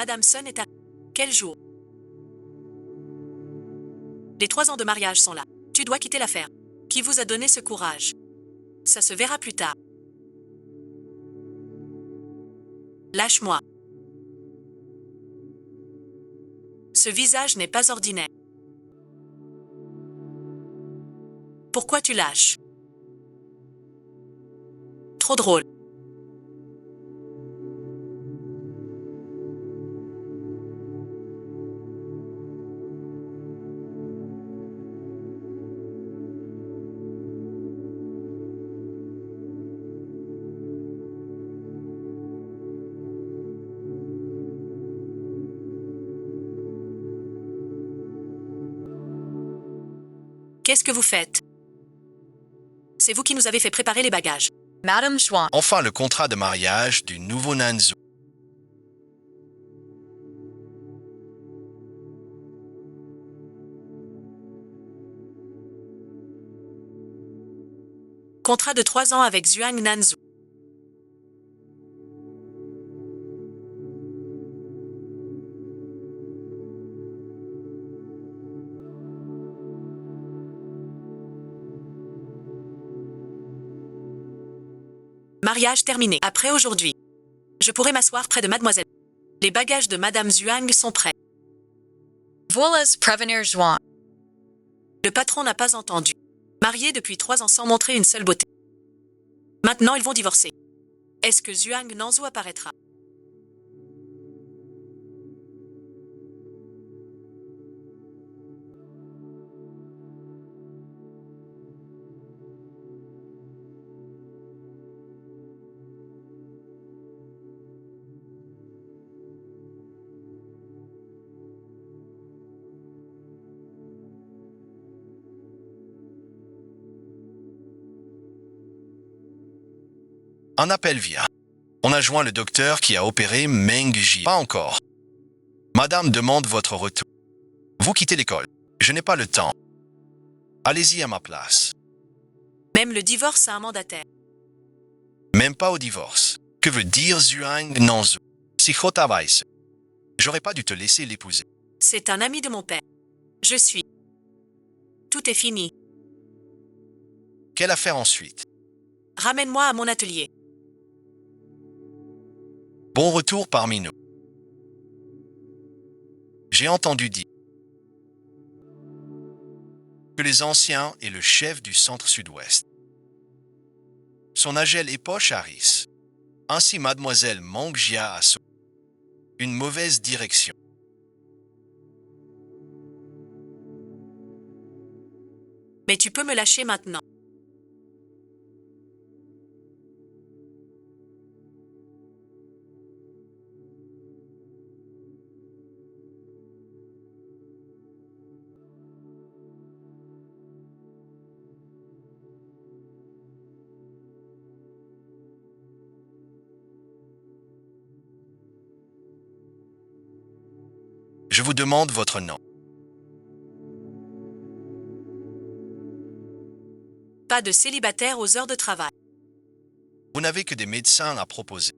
Adamson est à... Quel jour? Les 3 ans de mariage sont là. Tu dois quitter l'affaire. Qui vous a donné ce courage? Ça se verra plus tard. Lâche-moi. Ce visage n'est pas ordinaire. Pourquoi tu lâches? Trop drôle. Qu'est-ce que vous faites? C'est vous qui nous avez fait préparer les bagages. Madame Schwan. Enfin, le contrat de mariage du nouveau Nanzou. Contrat de 3 ans avec Zhuang Nanzhu. Mariage terminé. Après aujourd'hui. Je pourrai m'asseoir près de mademoiselle. Les bagages de madame Zhuang sont prêts. Volas prevenir Juan. Le patron n'a pas entendu. Mariés depuis 3 ans sans montrer une seule beauté. Maintenant, ils vont divorcer. Est-ce que Zhuang Nanzhu apparaîtra? Un appel vient. On a joint le docteur qui a opéré Meng Ji. Pas encore. Madame demande votre retour. Vous quittez l'école. Je n'ai pas le temps. Allez-y à ma place. Même le divorce a un mandataire. Même pas au divorce. Que veut dire Zhuang Nanzhu? Si Khotawaïs. J'aurais pas dû te laisser l'épouser. C'est un ami de mon père. Je suis. Tout est fini. Quelle affaire ensuite? Ramène-moi à mon atelier. Bon retour parmi nous. J'ai entendu dire que les anciens est le chef du centre-sud-ouest. Son agel est poche Harris. Ainsi mademoiselle Mangjia a une mauvaise direction. Mais tu peux me lâcher maintenant. Je vous demande votre nom. Pas de célibataire aux heures de travail. Vous n'avez que des médecins à proposer.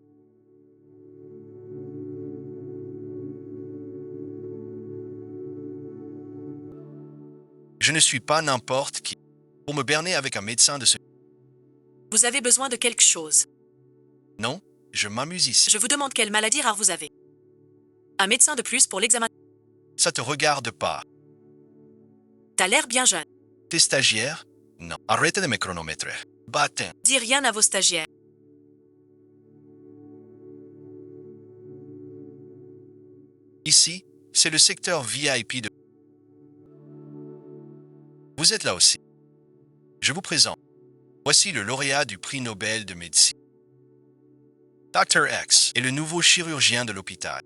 Je ne suis pas n'importe qui pour me berner avec un médecin de ce... Vous avez besoin de quelque chose. Non, je m'amuse ici. Je vous demande quelle maladie rare vous avez. Un médecin de plus pour l'examen. Ça te regarde pas. T'as l'air bien jeune. T'es stagiaire? Non. Arrête de me chronométrer. Bâtin. Dis rien à vos stagiaires. Ici, c'est le secteur VIP de... Vous êtes là aussi. Je vous présente. Voici le lauréat du prix Nobel de médecine. Dr. X est le nouveau chirurgien de l'hôpital.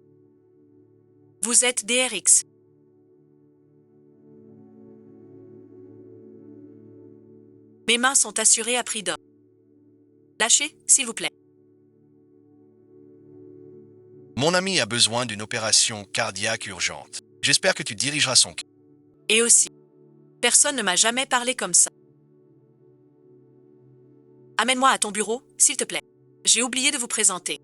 Vous êtes DRX. Mes mains sont assurées à prix d'or. Lâchez, s'il vous plaît. Mon ami a besoin d'une opération cardiaque urgente. J'espère que tu dirigeras son cas. Et aussi, personne ne m'a jamais parlé comme ça. Amène-moi à ton bureau, s'il te plaît. J'ai oublié de vous présenter.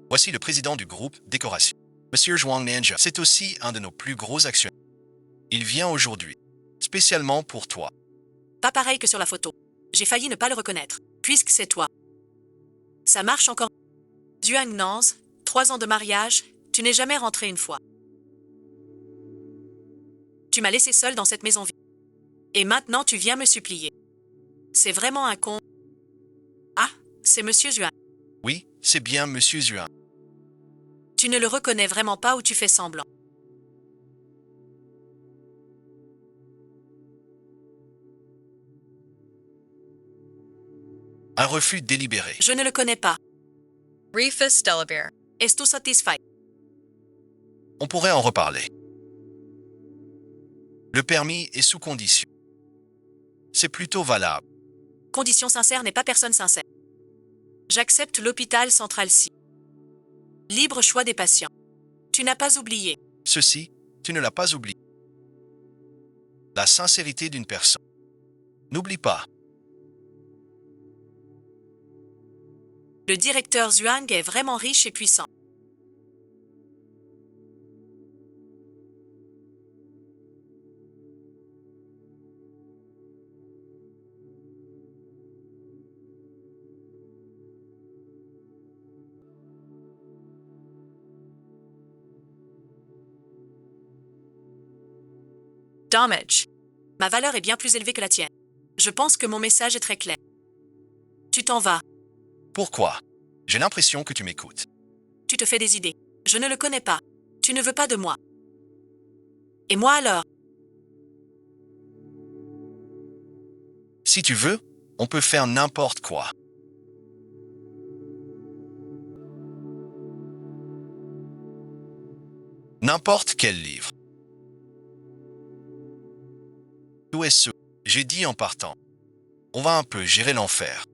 Voici le président du groupe Décoration. Monsieur Zhuang Nanja, c'est aussi un de nos plus gros actionnaires. Il vient aujourd'hui, spécialement pour toi. Pas pareil que sur la photo. J'ai failli ne pas le reconnaître, puisque c'est toi. Ça marche encore. Zhuang Nanz, 3 ans de mariage, tu n'es jamais rentré une fois. Tu m'as laissé seule dans cette maison vide. Et maintenant tu viens me supplier. C'est vraiment un con. Ah, c'est Monsieur Zhuang. Oui, c'est bien Monsieur Zhuang. Tu ne le reconnais vraiment pas ou tu fais semblant. Un refus délibéré. Je ne le connais pas. Rufus Delabere. Es-tu satisfait? On pourrait en reparler. Le permis est sous condition. C'est plutôt valable. Condition sincère n'est pas personne sincère. J'accepte l'hôpital central-ci. Libre choix des patients. Tu n'as pas oublié. Ceci, tu ne l'as pas oublié. La sincérité d'une personne. N'oublie pas. Le directeur Zhuang est vraiment riche et puissant. Damage. Ma valeur est bien plus élevée que la tienne. Je pense que mon message est très clair. Tu t'en vas. Pourquoi? J'ai l'impression que tu m'écoutes. Tu te fais des idées. Je ne le connais pas. Tu ne veux pas de moi. Et moi alors? Si tu veux, on peut faire n'importe quoi. N'importe quel livre. Où est ce? J'ai dit en partant. On va un peu gérer l'enfer.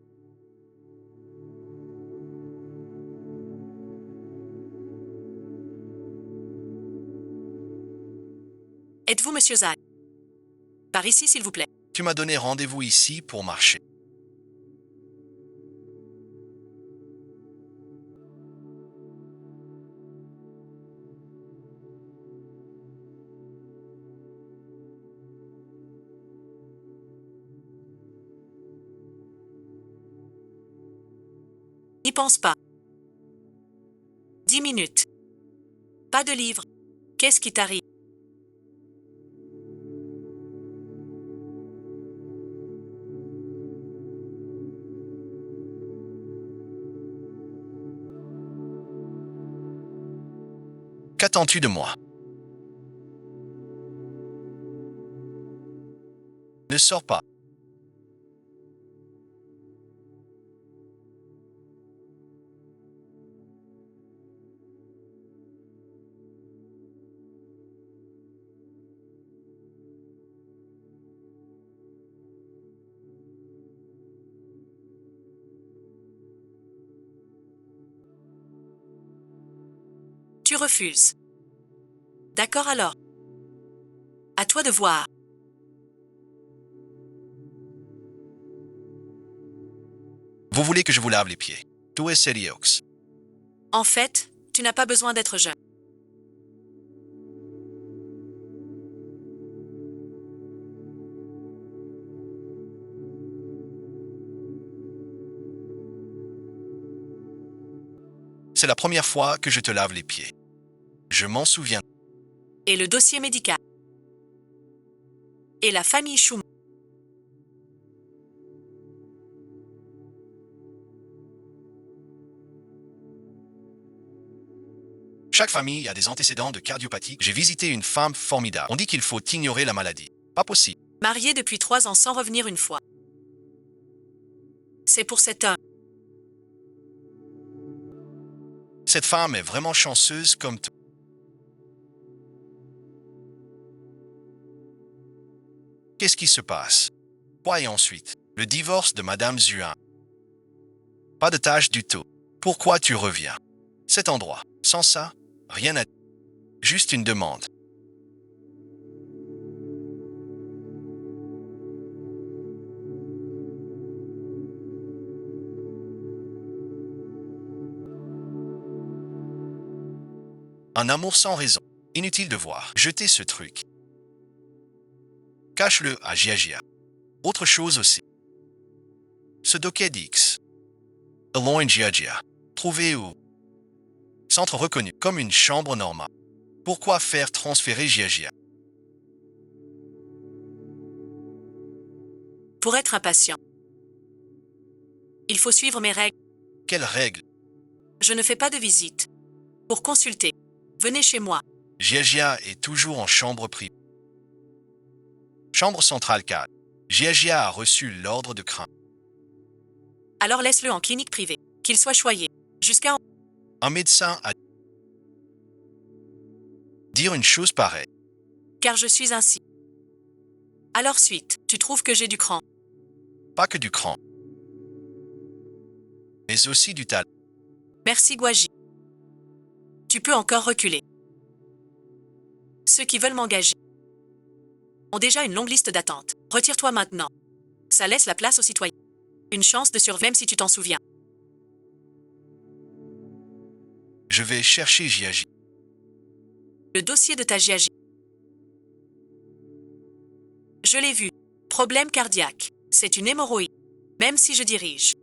Êtes-vous Monsieur Zhang? Par ici, s'il vous plaît. Tu m'as donné rendez-vous ici pour marcher. N'y pense pas. 10 minutes. Pas de livre. Qu'est-ce qui t'arrive? Qu'attends-tu de moi? Ne sors pas. Tu refuses. D'accord alors. À toi de voir. Vous voulez que je vous lave les pieds? Tu es sérieux? En fait, tu n'as pas besoin d'être jeune. C'est la première fois que je te lave les pieds. Je m'en souviens. Et le dossier médical. Et la famille Schumann. Chaque famille a des antécédents de cardiopathie. J'ai visité une femme formidable. On dit qu'il faut ignorer la maladie. Pas possible. Marié depuis 3 ans sans revenir une fois. C'est pour cet homme. Cette femme est vraiment chanceuse comme toi. Qu'est-ce qui se passe? Quoi et ensuite? Le divorce de Madame Zhuang. Pas de tâche du tout. Pourquoi tu reviens? Cet endroit. Sans ça, rien à dire. Juste une demande. Un amour sans raison. Inutile de voir. Jetez ce truc. Cache-le à Gia. Autre chose aussi. Ce Dockedix. Eloin Gia. Trouvé où? Centre reconnu comme une chambre normale. Pourquoi faire transférer Gia? Pour être impatient. Il faut suivre mes règles. Quelles règles? Je ne fais pas de visite. Pour consulter, venez chez moi. Gia est toujours en chambre privée. Chambre centrale 4. Gia a reçu l'ordre de crainte. Alors laisse-le en clinique privée, qu'il soit choyé. Jusqu'à... Un médecin a dire une chose pareille. Car je suis ainsi. Alors suite, tu trouves que j'ai du cran. Pas que du cran, mais aussi du talent. Merci Gouaji. Tu peux encore reculer. Ceux qui veulent m'engager ont déjà une longue liste d'attente. Retire-toi maintenant. Ça laisse la place aux citoyens. Une chance de survivre même si tu t'en souviens. Je vais chercher Gia. Le dossier de ta GAG. Je l'ai vu. Problème cardiaque. C'est une hémorroïde. Même si je dirige.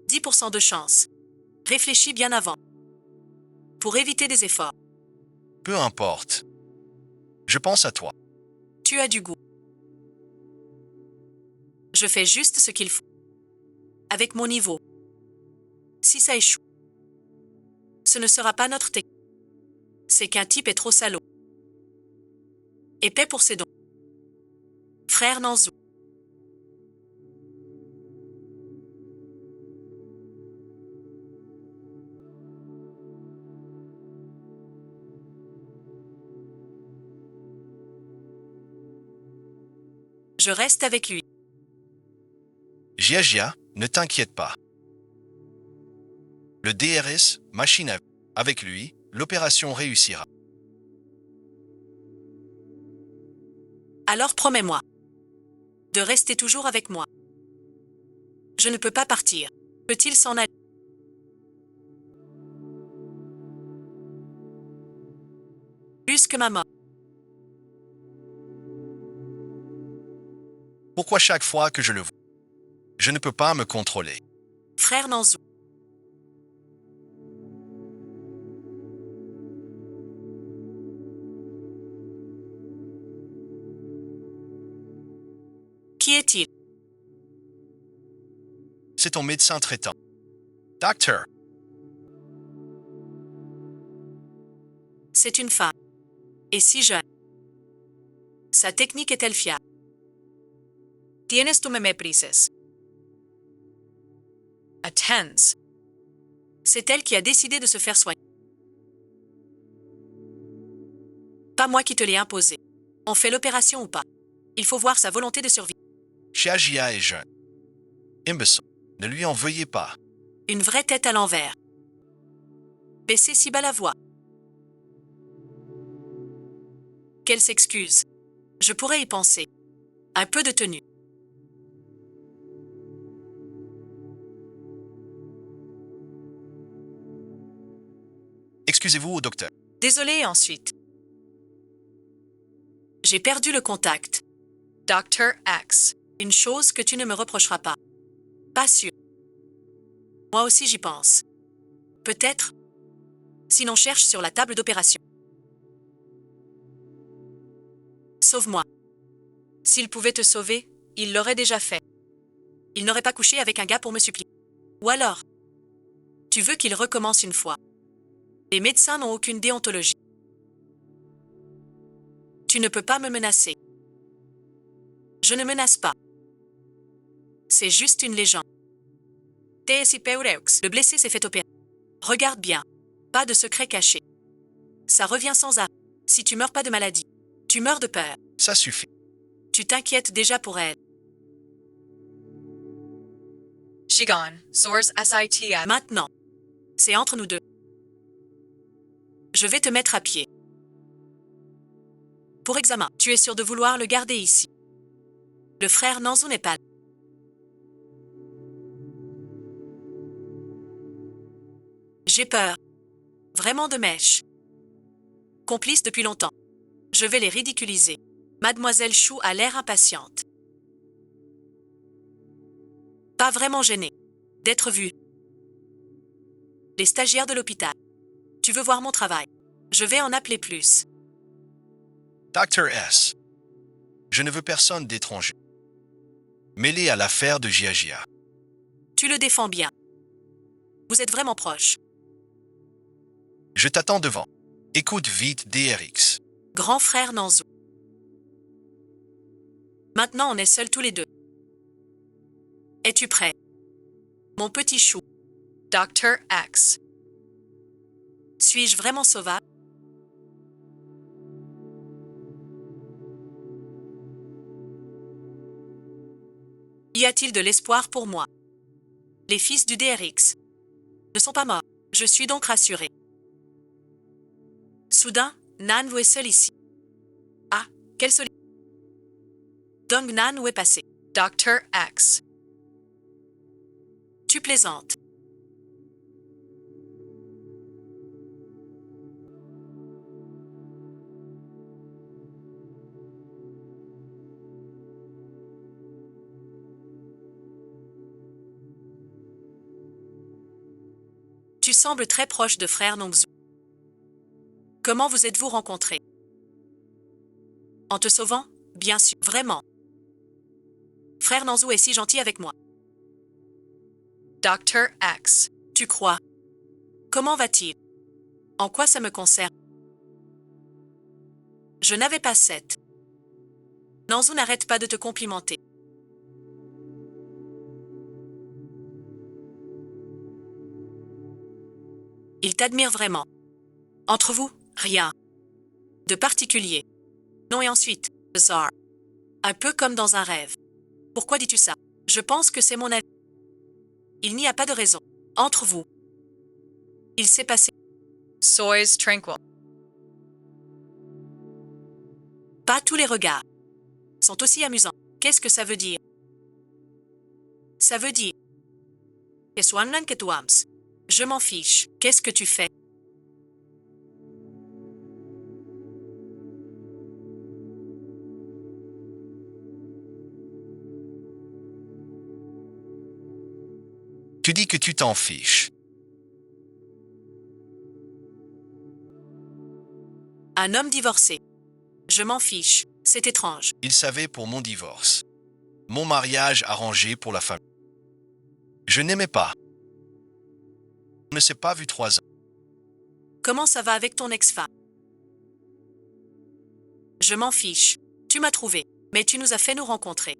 10% de chance. Réfléchis bien avant. Pour éviter des efforts. Peu importe. Je pense à toi. Tu as du goût. Je fais juste ce qu'il faut. Avec mon niveau. Si ça échoue, ce ne sera pas notre technique. C'est qu'un type est trop salaud. Épais pour ses dons. Frère Nanzou. Je reste avec lui. Gia, ne t'inquiète pas. Le DRS, machine à... Avec lui, l'opération réussira. Alors promets-moi de rester toujours avec moi. Je ne peux pas partir. Peut-il s'en aller? Plus que ma mort. Pourquoi chaque fois que je le vois, je ne peux pas me contrôler? Frère Nanzou. Qui est-il? C'est ton médecin traitant. Docteur, C'est une femme. Et si jeune. Sa technique est-elle fiable? Tienes tu me méprises. Attends. C'est elle qui a décidé de se faire soigner. Pas moi qui te l'ai imposé. On fait l'opération ou pas? Il faut voir sa volonté de survie. Gia est jeune. Imbécile, ne lui en veuillez pas. Une vraie tête à l'envers. Baissez si bas la voix. Qu'elle s'excuse. Je pourrais y penser. Un peu de tenue. Excusez-vous au docteur. Désolé ensuite. J'ai perdu le contact. Dr. X. Une chose que tu ne me reprocheras pas. Pas sûr. Moi aussi j'y pense. Peut-être. Sinon cherche sur la table d'opération. Sauve-moi. S'il pouvait te sauver, il l'aurait déjà fait. Il n'aurait pas couché avec un gars pour me supplier. Ou alors, tu veux qu'il recommence une fois. Les médecins n'ont aucune déontologie. Tu ne peux pas me menacer. Je ne menace pas. C'est juste une légende. Le blessé s'est fait opérer. Regarde bien. Pas de secret caché. Ça revient sans arrêt. Si tu meurs pas de maladie, tu meurs de peur. Ça suffit. Tu t'inquiètes déjà pour elle. Shigon. Source SIT. Maintenant, c'est entre nous deux. Je vais te mettre à pied. Pour examen, tu es sûr de vouloir le garder ici. Le frère Nanzou n'est pas là. J'ai peur. Vraiment de mèche. Complices depuis longtemps. Je vais les ridiculiser. Mademoiselle Chou a l'air impatiente. Pas vraiment gênée d'être vue. Les stagiaires de l'hôpital. Tu veux voir mon travail? Je vais en appeler plus. Dr. S. Je ne veux personne d'étranger. Mêlé à l'affaire de Gia. Tu le défends bien. Vous êtes vraiment proche. Je t'attends devant. Écoute vite DRX. Grand frère Nanzou. Maintenant, on est seuls tous les deux. Es-tu prêt? Mon petit chou, Dr. X. suis-je vraiment sauvable? Y a-t-il de l'espoir pour moi? Les fils du DRX ne sont pas morts. Je suis donc rassuré. Soudain, Nan Wu est seul ici. Ah, quelle solitude. Dong Nan où est passé? Dr. X. Tu plaisantes. Tu sembles très proche de frère Nongzhu. Comment vous êtes-vous rencontrés? En te sauvant? Bien sûr, vraiment. Frère Nanzou est si gentil avec moi. Dr. X. Tu crois? Comment va-t-il? En quoi ça me concerne? Je n'avais pas 7. Nanzou n'arrête pas de te complimenter. Il t'admire vraiment. Entre vous, rien de particulier. Non, et ensuite, bizarre. Un peu comme dans un rêve. Pourquoi dis-tu ça? Je pense que c'est mon avis. Il n'y a pas de raison. Entre vous. Il s'est passé. Sois tranquil. Pas tous les regards sont aussi amusants. Qu'est-ce que ça veut dire? Ça veut dire que Swanlan que tu aimes. Je m'en fiche. Qu'est-ce que tu fais? Tu dis que tu t'en fiches. Un homme divorcé. Je m'en fiche. C'est étrange. Il savait pour mon divorce. Mon mariage arrangé pour la famille. Je n'aimais pas. On ne s'est pas vu 3 ans. Comment ça va avec ton ex-femme? Je m'en fiche. Tu m'as trouvé, mais tu nous as fait nous rencontrer.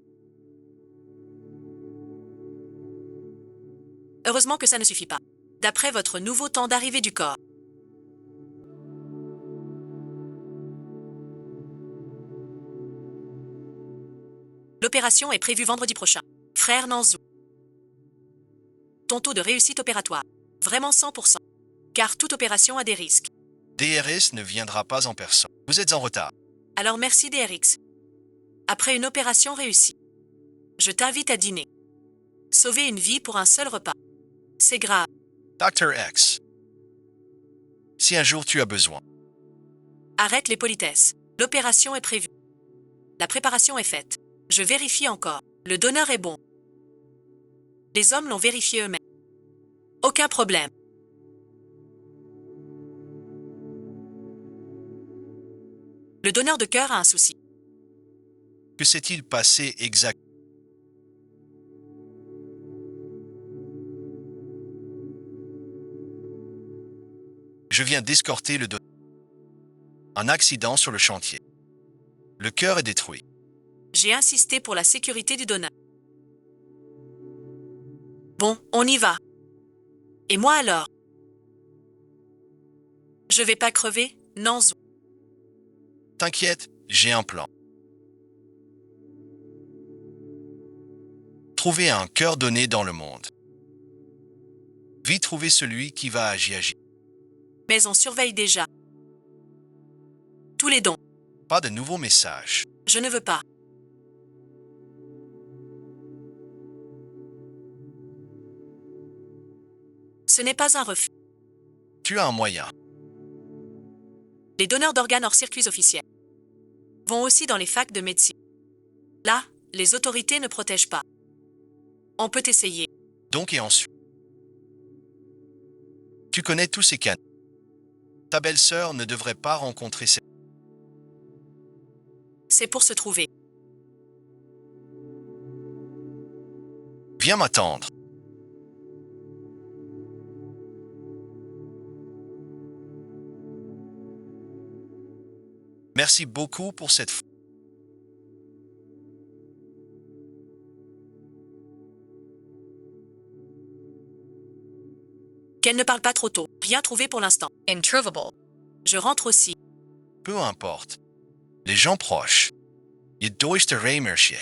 Heureusement que ça ne suffit pas. D'après votre nouveau temps d'arrivée du corps. L'opération est prévue vendredi prochain. Frère Nanzou. Ton taux de réussite opératoire. Vraiment 100%. Car toute opération a des risques. DRS ne viendra pas en personne. Vous êtes en retard. Alors merci DRX. Après une opération réussie, je t'invite à dîner. Sauver une vie pour un seul repas. C'est grave. Dr. X. Si un jour tu as besoin. Arrête les politesses. L'opération est prévue. La préparation est faite. Je vérifie encore. Le donneur est bon. Les hommes l'ont vérifié eux-mêmes. Aucun problème. Le donneur de cœur a un souci. Que s'est-il passé exact? Je viens d'escorter le donneur. Un accident sur le chantier. Le cœur est détruit. J'ai insisté pour la sécurité du donneur. Bon, on y va. Et moi alors? Je vais pas crever, Nanzou. T'inquiète, j'ai un plan. Trouver un cœur donné dans le monde. Vite trouver celui qui va agir. Mais on surveille déjà. Tous les dons. Pas de nouveaux messages. Je ne veux pas. Ce n'est pas un refus. Tu as un moyen. Les donneurs d'organes hors circuits officiels vont aussi dans les facs de médecine. Là, les autorités ne protègent pas. On peut essayer. Donc et ensuite. Tu connais tous ces cas. Ta belle-sœur ne devrait pas rencontrer ces... C'est pour se trouver. Viens m'attendre. Merci beaucoup pour cette fois. Qu'elle ne parle pas trop tôt. Rien trouvé pour l'instant. Introuvable. Je rentre aussi. Peu importe. Les gens proches. Je dois te remercier.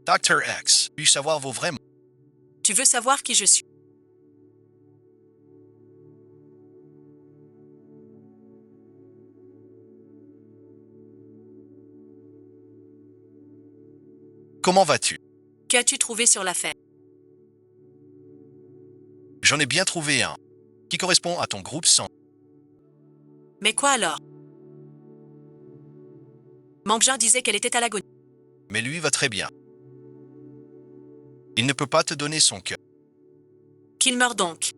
Dr. X, puis-je savoir vos vrais mots? Tu veux savoir qui je suis? Comment vas-tu? Qu'as-tu trouvé sur l'affaire? J'en ai bien trouvé un, qui correspond à ton groupe sanguin. Mais quoi alors? Mangjin disait qu'elle était à l'agonie. Mais lui va très bien. Il ne peut pas te donner son cœur. Qu'il meure donc.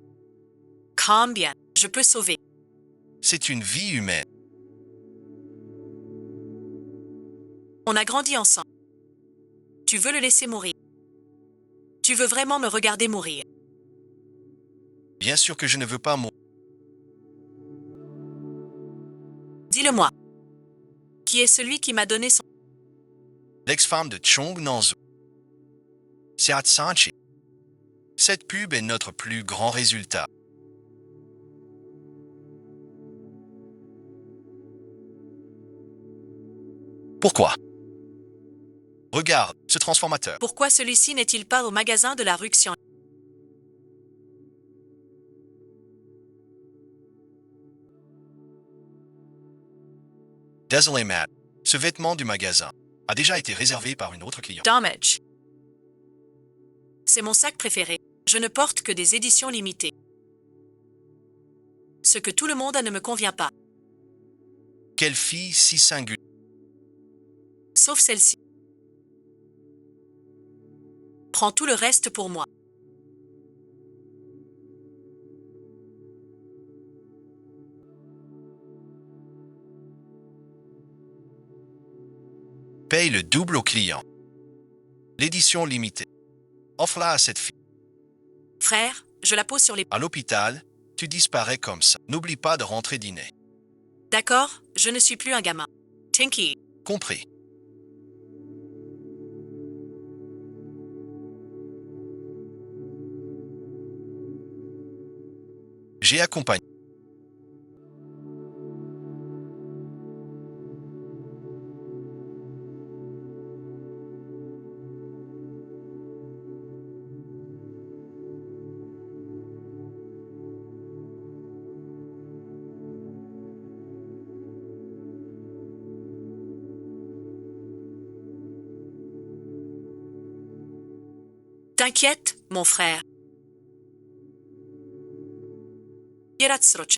Combien? Je peux sauver. C'est une vie humaine. On a grandi ensemble. Tu veux le laisser mourir? Tu veux vraiment me regarder mourir? Bien sûr que je ne veux pas mourir. Dis-le-moi. Qui est celui qui m'a donné son... L'ex-femme de Chong Nanzu. C'est Atsanchi. Cette pub est notre plus grand résultat. Pourquoi? Regarde, ce transformateur. Pourquoi celui-ci n'est-il pas au magasin de la rue Xian? Désolé, Matt. Ce vêtement du magasin a déjà été réservé par une autre cliente. Damage. C'est mon sac préféré. Je ne porte que des éditions limitées. Ce que tout le monde a ne me convient pas. Quelle fille si singulière. Sauf celle-ci. Prends tout le reste pour moi. Paye le double au client. L'édition limitée. Offre-la à cette fille. Frère, je la pose sur les... À l'hôpital, tu disparais comme ça. N'oublie pas de rentrer dîner. D'accord, je ne suis plus un gamin. Tinky, Compris. J'ai accompagné. t'inquiète, mon frère. Yeratsroch.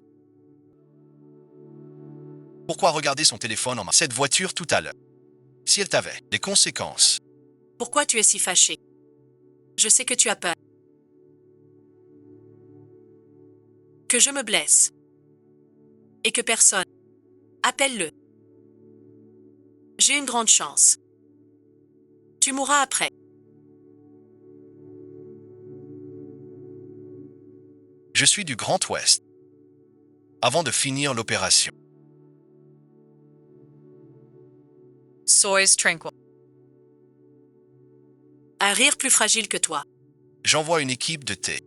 Pourquoi regarder son téléphone en main? Cette voiture tout à l'heure. Si elle t'avait des conséquences. Pourquoi tu es si fâché? Je sais que tu as peur. Que je me blesse. Et que personne. Appelle-le. J'ai une grande chance. Tu mourras après. Je suis du Grand Ouest. Avant de finir l'opération. Sois tranquil. Un rire plus fragile que toi. J'envoie une équipe de thé.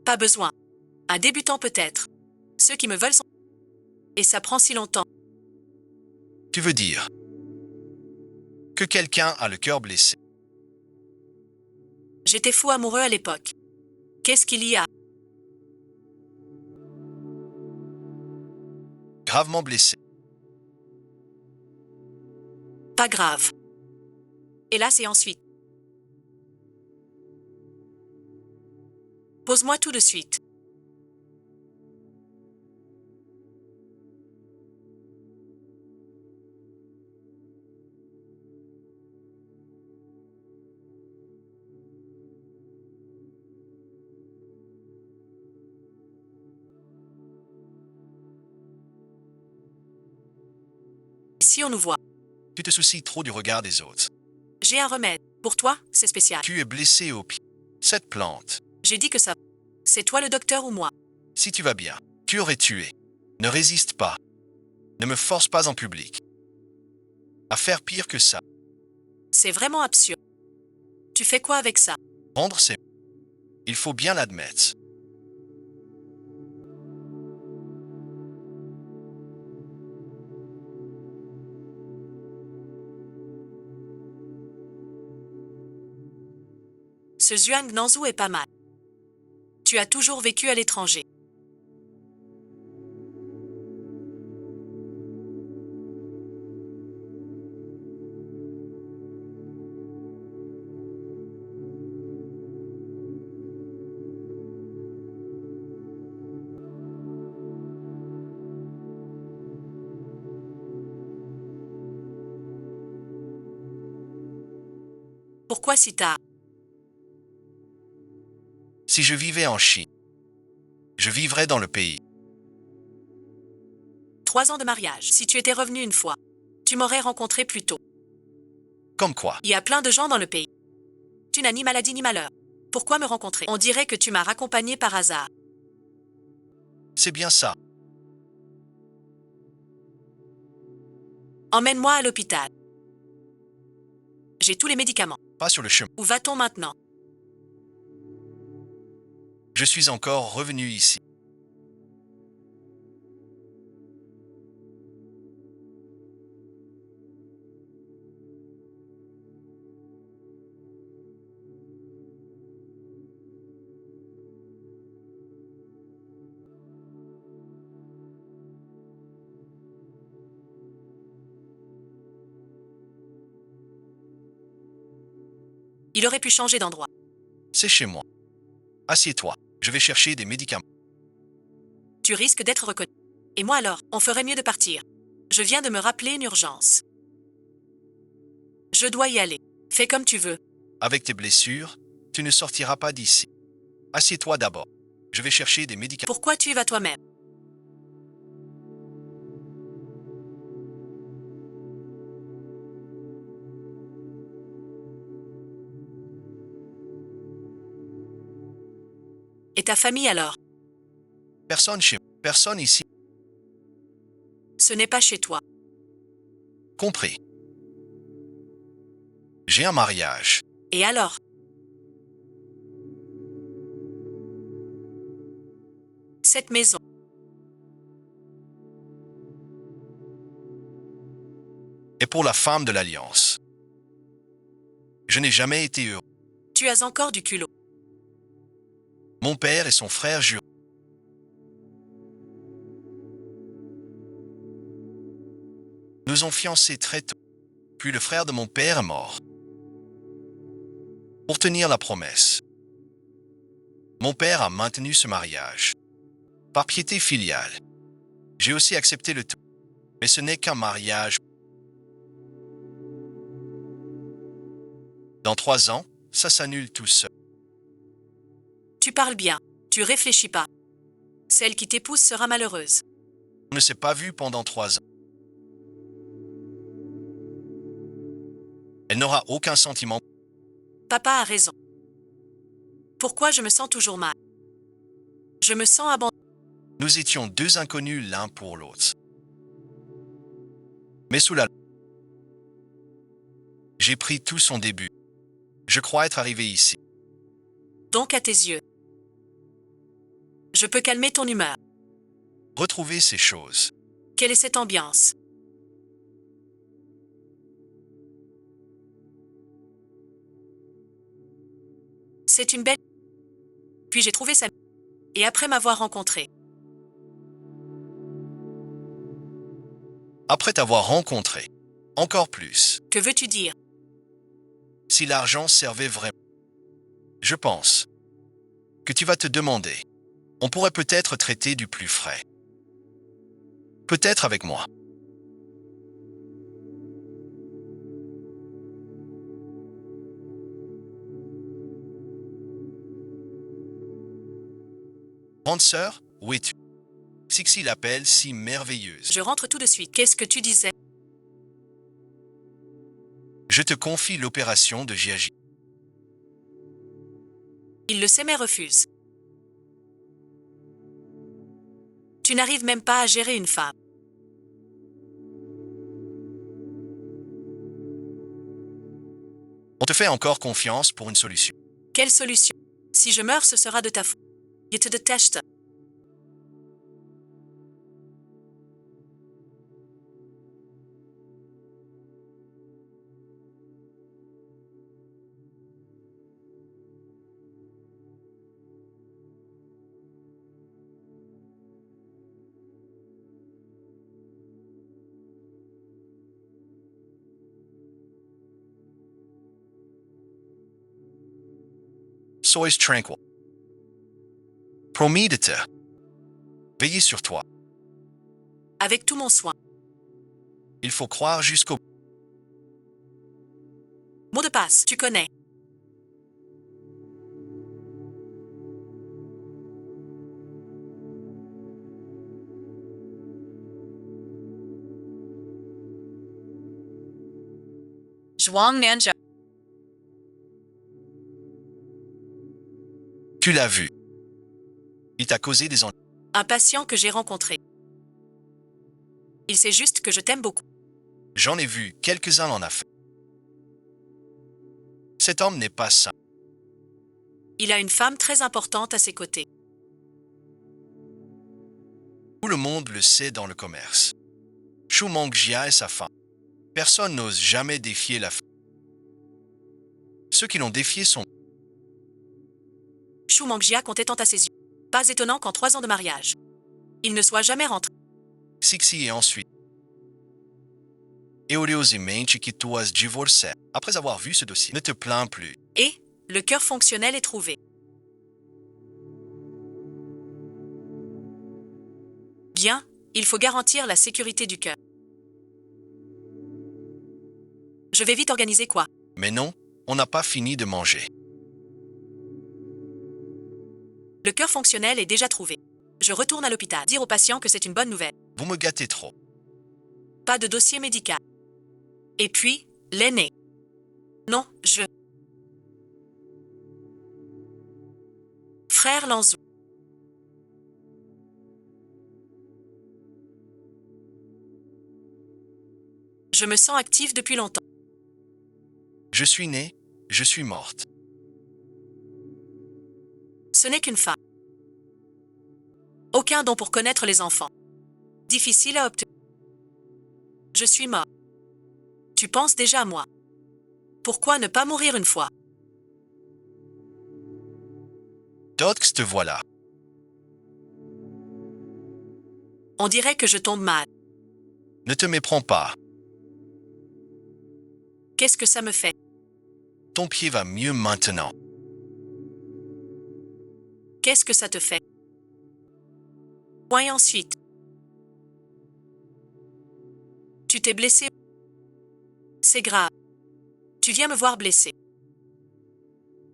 Pas besoin. Un débutant peut-être. Ceux qui me veulent sont... Et ça prend si longtemps. Tu veux dire que quelqu'un a le cœur blessé. J'étais fou amoureux à l'époque. Qu'est-ce qu'il y a? Gravement blessé. Pas grave. Hélas et ensuite. Pose-moi tout de suite. Si on nous voit, Tu te soucies trop du regard des autres. j'ai un remède. Pour toi, c'est spécial. Tu es blessé au pied. Cette plante, J'ai dit que ça. C'est toi le docteur ou moi? si tu vas bien, tu aurais tué. Ne résiste pas. Ne me force pas en public. À faire pire que ça. C'est vraiment absurde. Tu fais quoi avec ça? Rendre ses... Il faut bien l'admettre. Ce Zhuang Nanzhou est pas mal. Tu as toujours vécu à l'étranger. Pourquoi si tard? Si je vivais en Chine, je vivrais dans le pays. 3 ans de mariage. Si tu étais revenu une fois, tu m'aurais rencontré plus tôt. Comme quoi? Il y a plein de gens dans le pays. Tu n'as ni maladie ni malheur. Pourquoi me rencontrer? On dirait que tu m'as raccompagné par hasard. C'est bien ça. Emmène-moi à l'hôpital. J'ai tous les médicaments. Pas sur le chemin. Où va-t-on maintenant? Je suis encore revenu ici. Il aurait pu changer d'endroit. C'est chez moi. Assieds-toi. Je vais chercher des médicaments. Tu risques d'être reconnu. Et moi alors, on ferait mieux de partir. Je viens de me rappeler une urgence. Je dois y aller. Fais comme tu veux. Avec tes blessures, tu ne sortiras pas d'ici. Assieds-toi d'abord. Je vais chercher des médicaments. Pourquoi tu y vas toi-même? Et ta famille alors? Personne chez moi. Personne ici. Ce n'est pas chez toi. Compris. J'ai un mariage. Et alors? Cette maison. Et pour la femme de l'Alliance. Je n'ai jamais été heureux. Tu as encore du culot. Mon père et son frère jurent. Nous ont fiancés très tôt. Puis le frère de mon père est mort. Pour tenir la promesse, mon père a maintenu ce mariage. Par piété filiale, j'ai aussi accepté le tout. Mais ce n'est qu'un mariage. Dans 3 ans, ça s'annule tout seul. Tu parles bien. Tu réfléchis pas. Celle qui t'épouse sera malheureuse. On ne s'est pas vu pendant 3 ans. Elle n'aura aucun sentiment. Papa a raison. Pourquoi je me sens toujours mal? Je me sens abandonnée. Nous étions 2 inconnus l'un pour l'autre. Mais sous la... J'ai pris tout son début. Je crois être arrivé ici. Donc à tes yeux. Je peux calmer ton humeur. Retrouver ces choses. Quelle est cette ambiance? C'est une belle... Puis j'ai trouvé sa... Et après m'avoir rencontré. Après t'avoir rencontré, encore plus, Que veux-tu dire? si l'argent servait vraiment. Je pense que tu vas te demander, on pourrait peut-être traiter du plus frais. Peut-être avec moi. Grande sœur, où es-tu? Sixi l'appelle si merveilleuse. Je rentre tout de suite. Qu'est-ce que tu disais? Je te confie l'opération de Jiaji. Il le sait mais refuse. Tu n'arrives même pas à gérer une femme. On te fait encore confiance pour une solution. Quelle solution? Si je meurs, ce sera de ta faute. Je te déteste. Sois tranquille. Promis de te veiller sur toi. Avec tout mon soin. Il faut croire jusqu'au bout. Mot de passe, tu connais. Zhuang Nanzhao. Tu l'as vu. Il t'a causé des ennuis. Un patient que j'ai rencontré. Il sait juste que je t'aime beaucoup. J'en ai vu quelques-uns en affaires. Cet homme n'est pas sain. Il a une femme très importante à ses côtés. Tout le monde le sait dans le commerce. Shu Mongjia est sa femme. Personne n'ose jamais défier la femme. Ceux qui l'ont défié sont... Shu Mangjia comptait tant à ses yeux. Pas étonnant qu'en 3 ans de mariage, il ne soit jamais rentré. Sixi et ensuite. Euriosamente que tu as divorcé. Après avoir vu ce dossier, ne te plains plus. Et le cœur fonctionnel est trouvé. Bien, il faut garantir la sécurité du cœur. Je vais vite organiser quoi? Mais non, on n'a pas fini de manger. Le cœur fonctionnel est déjà trouvé. Je retourne à l'hôpital, dire aux patients que c'est une bonne nouvelle. Vous me gâtez trop. Pas de dossier médical. Et puis, l'aîné. Non, je... Frère Lanzou. Je me sens active depuis longtemps. Je suis née, je suis morte. Ce n'est qu'une femme. Aucun don pour connaître les enfants. Difficile à obtenir. Je suis mort. Tu penses déjà à moi. Pourquoi ne pas mourir une fois? Dox, te voilà. On dirait que je tombe mal. Ne te méprends pas. Qu'est-ce que ça me fait? Ton pied va mieux maintenant. Qu'est-ce que ça te fait? Point ensuite. Tu t'es blessé? C'est grave. Tu viens me voir blessé.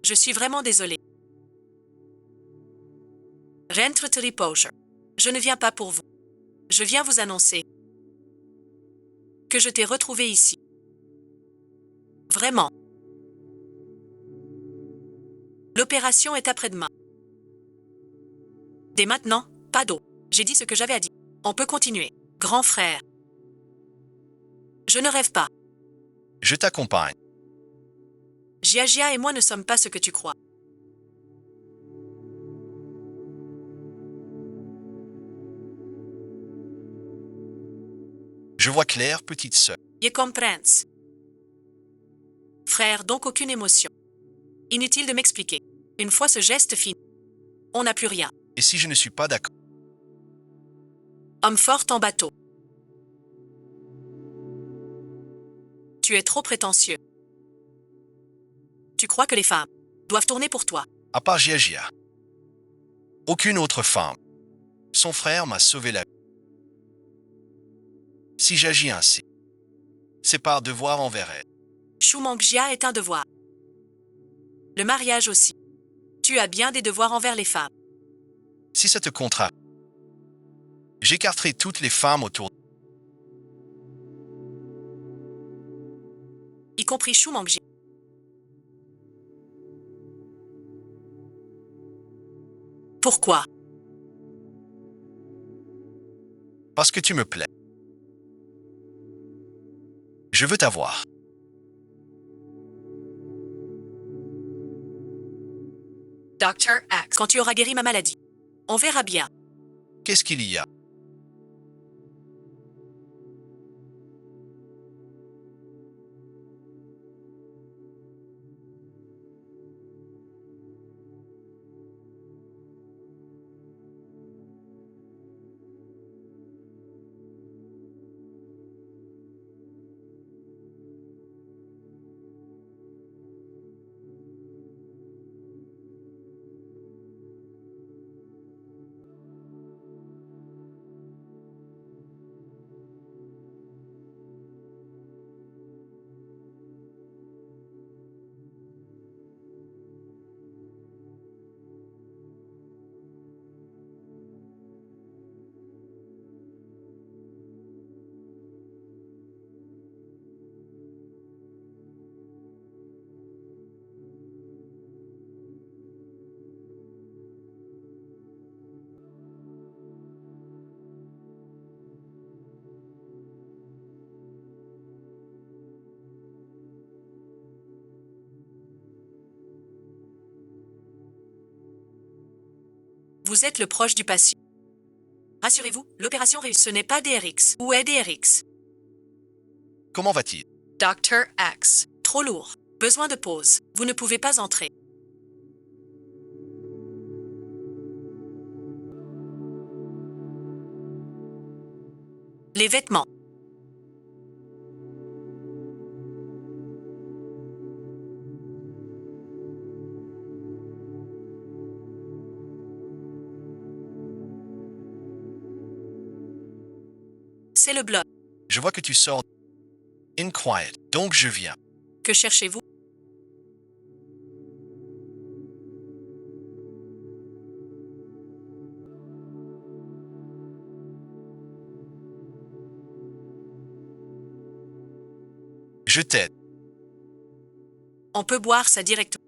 Je suis vraiment désolée. Rentre te repose. Je ne viens pas pour vous. Je viens vous annoncer que je t'ai retrouvé ici. Vraiment. L'opération est après-demain. Dès maintenant, pas d'eau. J'ai dit ce que j'avais à dire. On peut continuer. Grand frère. Je ne rêve pas. Je t'accompagne. Jiajia et moi ne sommes pas ce que tu crois. Je vois clair, petite sœur. Je comprends. Frère, donc aucune émotion. Inutile de m'expliquer. Une fois ce geste fini, on n'a plus rien. Et si je ne suis pas d'accord? Homme fort en bateau. Tu es trop prétentieux. Tu crois que les femmes doivent tourner pour toi. À part Jiajia. Aucune autre femme. Son frère m'a sauvé la vie. Si j'agis ainsi, c'est par devoir envers elle. Shu Mangjia est un devoir. Le mariage aussi. Tu as bien des devoirs envers les femmes. Si ça te contrarie, j'écarterai toutes les femmes autour. Et compris Shu Mangjia. Pourquoi? Parce que tu me plais. Je veux t'avoir. Dr. X. Quand tu auras guéri ma maladie. On verra bien. Qu'est-ce qu'il y a? Vous êtes le proche du patient. Rassurez-vous, l'opération réussit. Ce n'est pas DRX. Où est DRX? Comment va-t-il? Dr. X. Trop lourd. Besoin de pause. Vous ne pouvez pas entrer. Les vêtements. C'est le bloc. Je vois que tu sors in quiet, donc je viens. Que cherchez-vous? Je t'aide. On peut boire ça directement.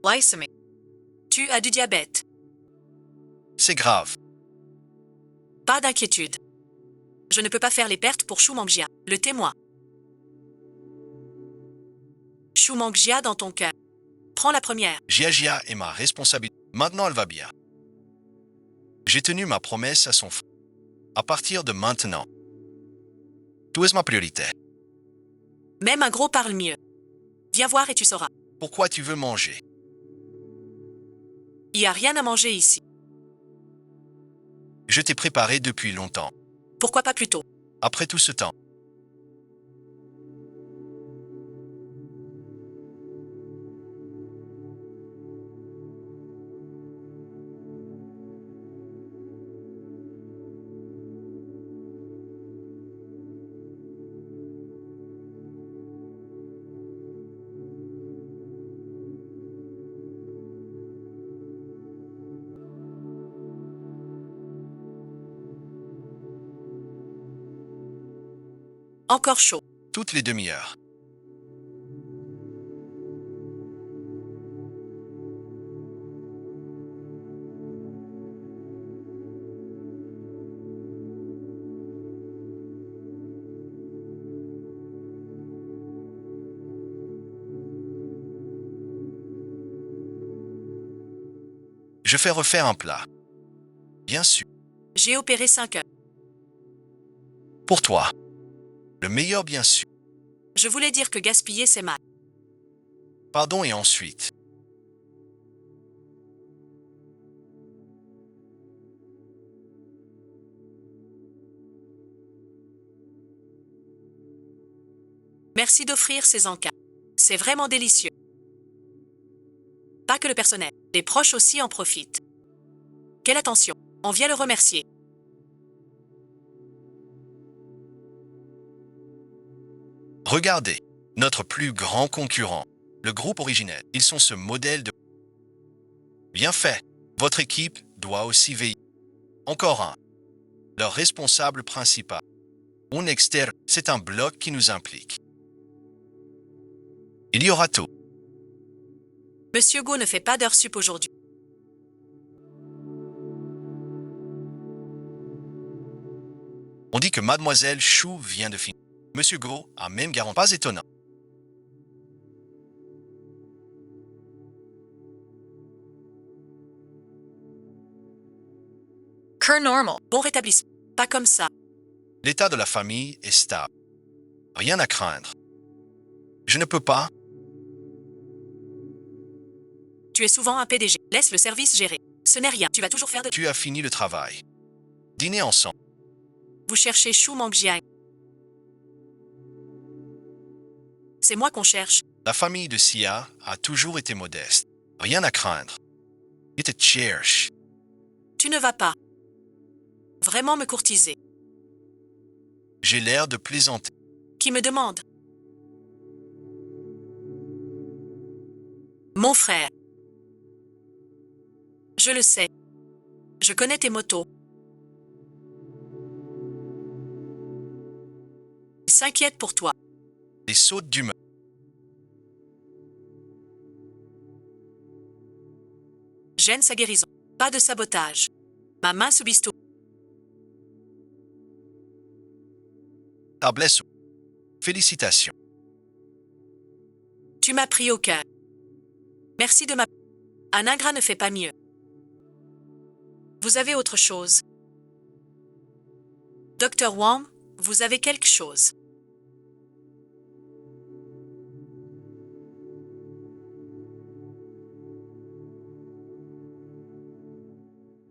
Lysine. Tu as du diabète. C'est grave. Pas d'inquiétude. Je ne peux pas faire les pertes pour Shu Mangjia, le témoin. Shu Mangjia dans ton cœur. Prends la première. Jia est ma responsabilité. Maintenant, elle va bien. J'ai tenu ma promesse à son frère. À partir de maintenant, tu es ma priorité. Même un gros parle mieux. Viens voir et tu sauras. Pourquoi tu veux manger? Il n'y a rien à manger ici. Je t'ai préparé depuis longtemps. Pourquoi pas plus tôt? Après tout ce temps, Encore chaud. toutes les demi-heures. Je fais refaire un plat. Bien sûr. J'ai opéré 5 heures. Pour toi. Le meilleur, bien sûr. Je voulais dire que gaspiller, c'est mal. Pardon et ensuite. Merci d'offrir ces encas. C'est vraiment délicieux. Pas que le personnel. Les proches aussi en profitent. Quelle attention. On vient le remercier. Regardez, notre plus grand concurrent, le groupe originel. Ils sont ce modèle de... Bien fait. Votre équipe doit aussi veiller. Encore un. Leur responsable principal. Un externe, c'est un bloc qui nous implique. Il y aura tout. Monsieur Go ne fait pas d'heures sup aujourd'hui. On dit que Mademoiselle Chou vient de finir. Monsieur Go a même garanti. Pas étonnant. Cur normal. Bon rétablissement. Pas comme ça. L'état de la famille est stable. Rien à craindre. Je ne peux pas. Tu es souvent un PDG. Laisse le service gérer. Ce n'est rien. Tu vas toujours faire de... Tu as fini le travail. Dîner ensemble. Vous cherchez Chou Mangjiang. C'est moi qu'on cherche. La famille de Sia a toujours été modeste. Rien à craindre. Il te cherche. Tu ne vas pas vraiment me courtiser. J'ai l'air de plaisanter. Qui me demande? Mon frère. Je le sais. Je connais tes motos. Il s'inquiète pour toi. Des sautes d'humeur. Gêne sa guérison. Pas de sabotage. Ma main sous bistouri. Ta blessure. Félicitations. Tu m'as pris au cœur. Merci de ma... Un ingrat ne fait pas mieux. Vous avez autre chose. Dr. Wang, vous avez quelque chose.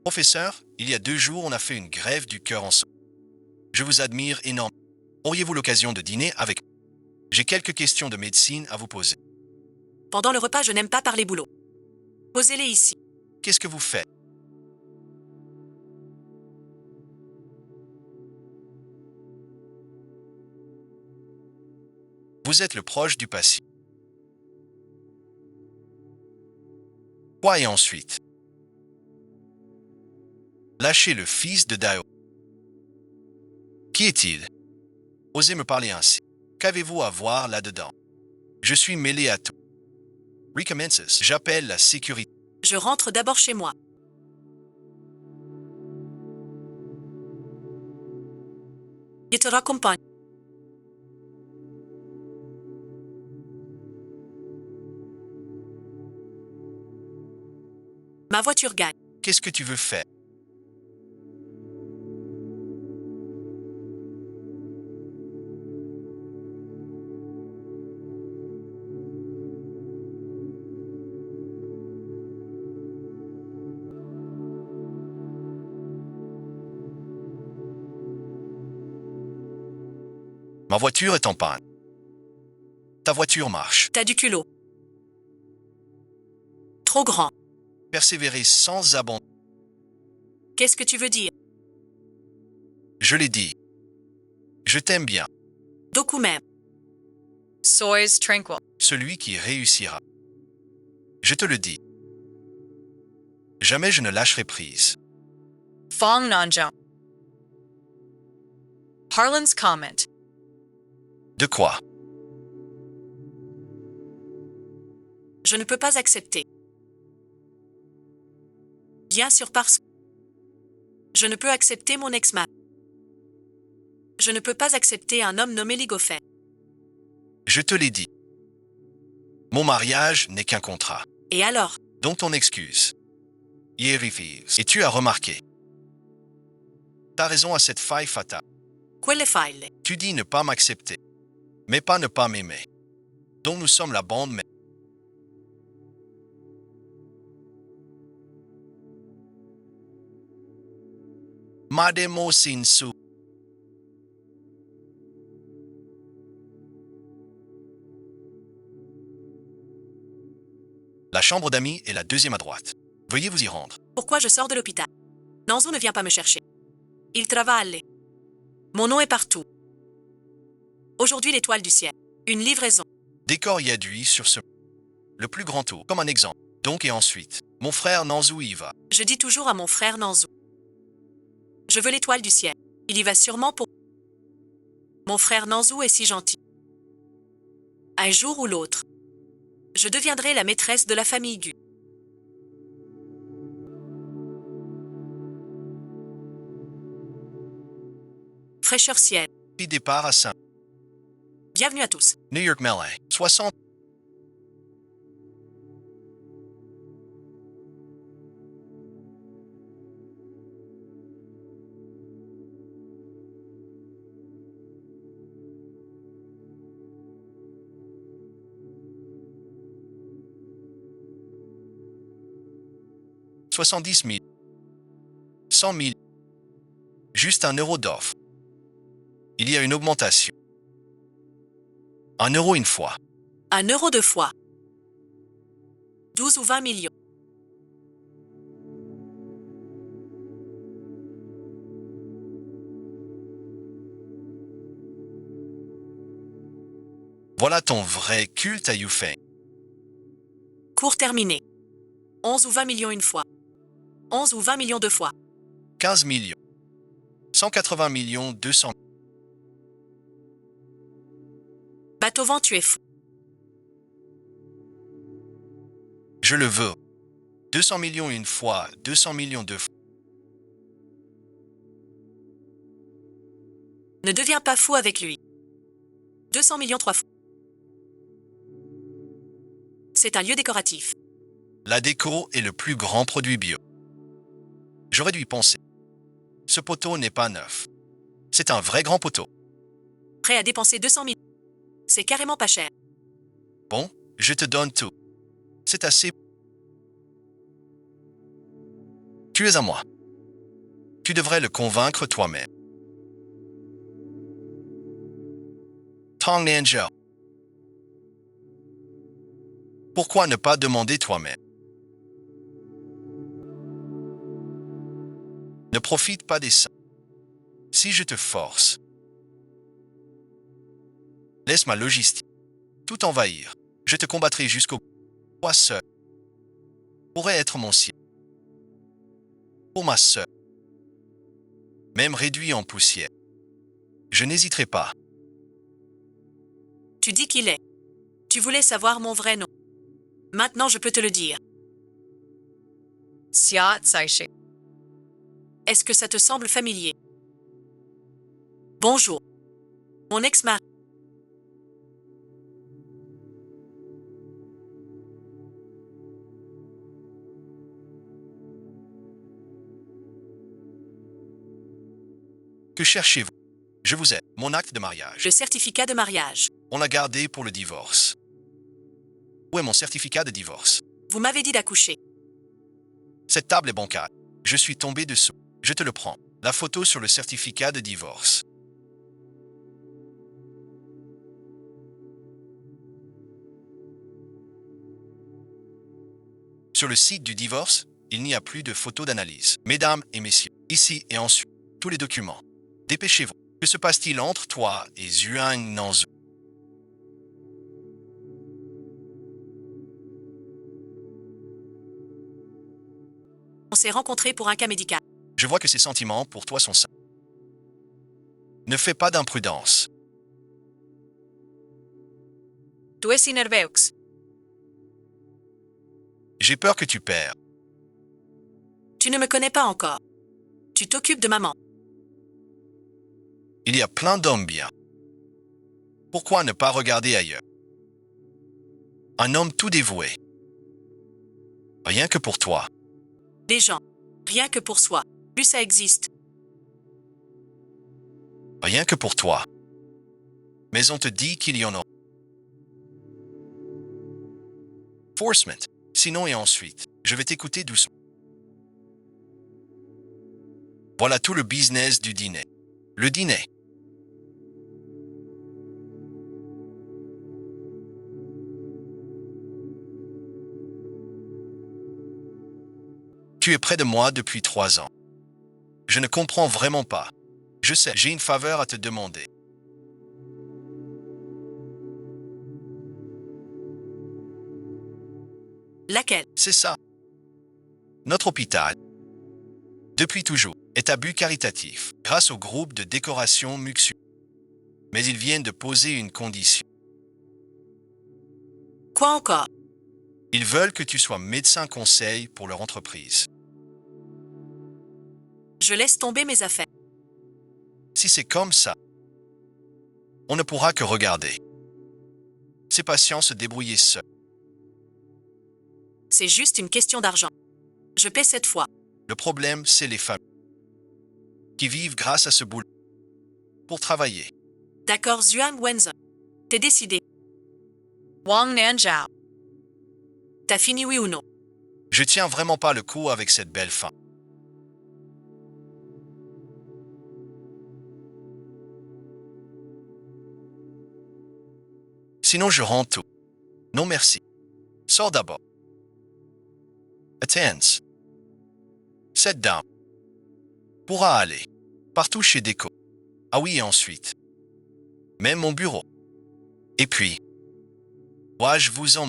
Professeur, il y a 2 jours, on a fait une grève du cœur ensemble. Je vous admire énormément. Auriez-vous l'occasion de dîner avec moi? J'ai quelques questions de médecine à vous poser. Pendant le repas, je n'aime pas parler boulot. Posez-les ici. Qu'est-ce que vous faites? Vous êtes le proche du patient. Quoi et ensuite? Lâchez le fils de Dao. Qui est-il? Osez me parler ainsi. Qu'avez-vous à voir là-dedans? Je suis mêlé à tout. Recommences. J'appelle la sécurité. Je rentre d'abord chez moi. Je te raccompagne. Ma voiture gagne. Qu'est-ce que tu veux faire? Ma voiture est en panne. Ta voiture marche. T'as du culot. Trop grand. Persévérer sans abandon. Qu'est-ce que tu veux dire? Je l'ai dit. Je t'aime bien. Doku même. Sois tranquil. Celui qui réussira. Je te le dis. Jamais je ne lâcherai prise. Fong Nanjiao. Harlan's comment. De quoi? Je ne peux pas accepter. Bien sûr parce que... Je ne peux accepter mon ex-mari. Je ne peux pas accepter un homme nommé Ligofen. Je te l'ai dit. Mon mariage n'est qu'un contrat. Et alors? Donc ton excuse. Yerifiz. Et tu as remarqué. T'as raison à cette faille fatale. Quelle faille? Tu dis ne pas m'accepter, mais pas ne pas m'aimer. Donc nous sommes la bande même. Mademo Sinsu. La chambre d'amis est la deuxième à droite. Veuillez vous y rendre. Pourquoi je sors de l'hôpital? Nanzo ne vient pas me chercher. Il travaille. Mon nom est partout. Aujourd'hui, l'étoile du ciel. Une livraison. Décor y adduit sur ce... Le plus grand tour, comme un exemple. Donc et ensuite, mon frère Nanzou y va. Je dis toujours à mon frère Nanzou. Je veux l'étoile du ciel. Il y va sûrement pour... Mon frère Nanzou est si gentil. Un jour ou l'autre, je deviendrai la maîtresse de la famille Gu. Fraîcheur ciel. Puis départ à Saint. Bienvenue à tous. New York Melee. 60. « 70 000. 100 000. Juste €1 d'offre. Il y a une augmentation. €1 une fois. €1 deux fois. 12 ou 20 millions. Voilà ton vrai culte à Yufeng. Cours terminé. 11 ou 20 millions une fois. 11 ou 20 millions deux fois. 15 millions. 180 millions 200. Bateau-vent, tu es fou. Je le veux. 200 millions une fois, 200 millions deux fois. Ne deviens pas fou avec lui. 200 millions trois fois. C'est un lieu décoratif. La déco est le plus grand produit bio. J'aurais dû y penser. Ce poteau n'est pas neuf. C'est un vrai grand poteau. Prêt à dépenser 200 000. C'est carrément pas cher. Bon, je te donne tout. C'est assez. Tu es à moi. Tu devrais le convaincre toi-même. Tong Nanzhou. Pourquoi ne pas demander toi-même? Ne profite pas des seins. Si je te force, laisse ma logistique tout envahir. Je te combattrai jusqu'au bout. Toi seul pourrais être mon ciel. Pour ma sœur, même réduit en poussière, je n'hésiterai pas. Tu dis qu'il est. Tu voulais savoir mon vrai nom. Maintenant, je peux te le dire. Xia Zaishi. Est-ce que ça te semble familier? Bonjour. Mon ex-mari. Que cherchez-vous? Je vous aide. Mon acte de mariage. Le certificat de mariage. On l'a gardé pour le divorce. Où est mon certificat de divorce? Vous m'avez dit d'accoucher. Cette table est bancale. Je suis tombé dessous. Je te le prends. La photo sur le certificat de divorce. Sur le site du divorce, il n'y a plus de photos d'analyse. Mesdames et messieurs, ici et ensuite, tous les documents. Dépêchez-vous. Que se passe-t-il entre toi et Zhuang Nanzhou? On s'est rencontrés pour un cas médical. Je vois que ses sentiments pour toi sont sains. Ne fais pas d'imprudence. Tu es nerveux. J'ai peur que tu perds. Tu ne me connais pas encore. Tu t'occupes de maman. Il y a plein d'hommes bien. Pourquoi ne pas regarder ailleurs? Un homme tout dévoué. Rien que pour toi. Les gens. Rien que pour soi. Plus ça existe. Rien que pour toi. Mais on te dit qu'il y en a. Forcement. Sinon et ensuite, je vais t'écouter doucement. Voilà tout le business du dîner. Le dîner. Tu es près de moi depuis 3 ans. Je ne comprends vraiment pas. Je sais, j'ai une faveur à te demander. Laquelle? C'est ça. Notre hôpital, depuis toujours, est à but caritatif, grâce au groupe de décoration Muxu. Mais ils viennent de poser une condition. Quoi encore? Ils veulent que tu sois médecin conseil pour leur entreprise. Je laisse tomber mes affaires. Si c'est comme ça, on ne pourra que regarder. Ces patients se débrouiller seuls. C'est juste une question d'argent. Je paie cette fois. Le problème, c'est les familles qui vivent grâce à ce boulot pour travailler. D'accord, Zhuang Wenzhen. T'es décidé. Wang Nanzhao. T'as fini, oui ou non? Je tiens vraiment pas le coup avec cette belle femme. Sinon, je rends tout. Non, merci. Sors d'abord. Attends. Cette dame pourra aller partout chez Déco. Ah oui, et ensuite, même mon bureau. Et puis, moi, je vous en...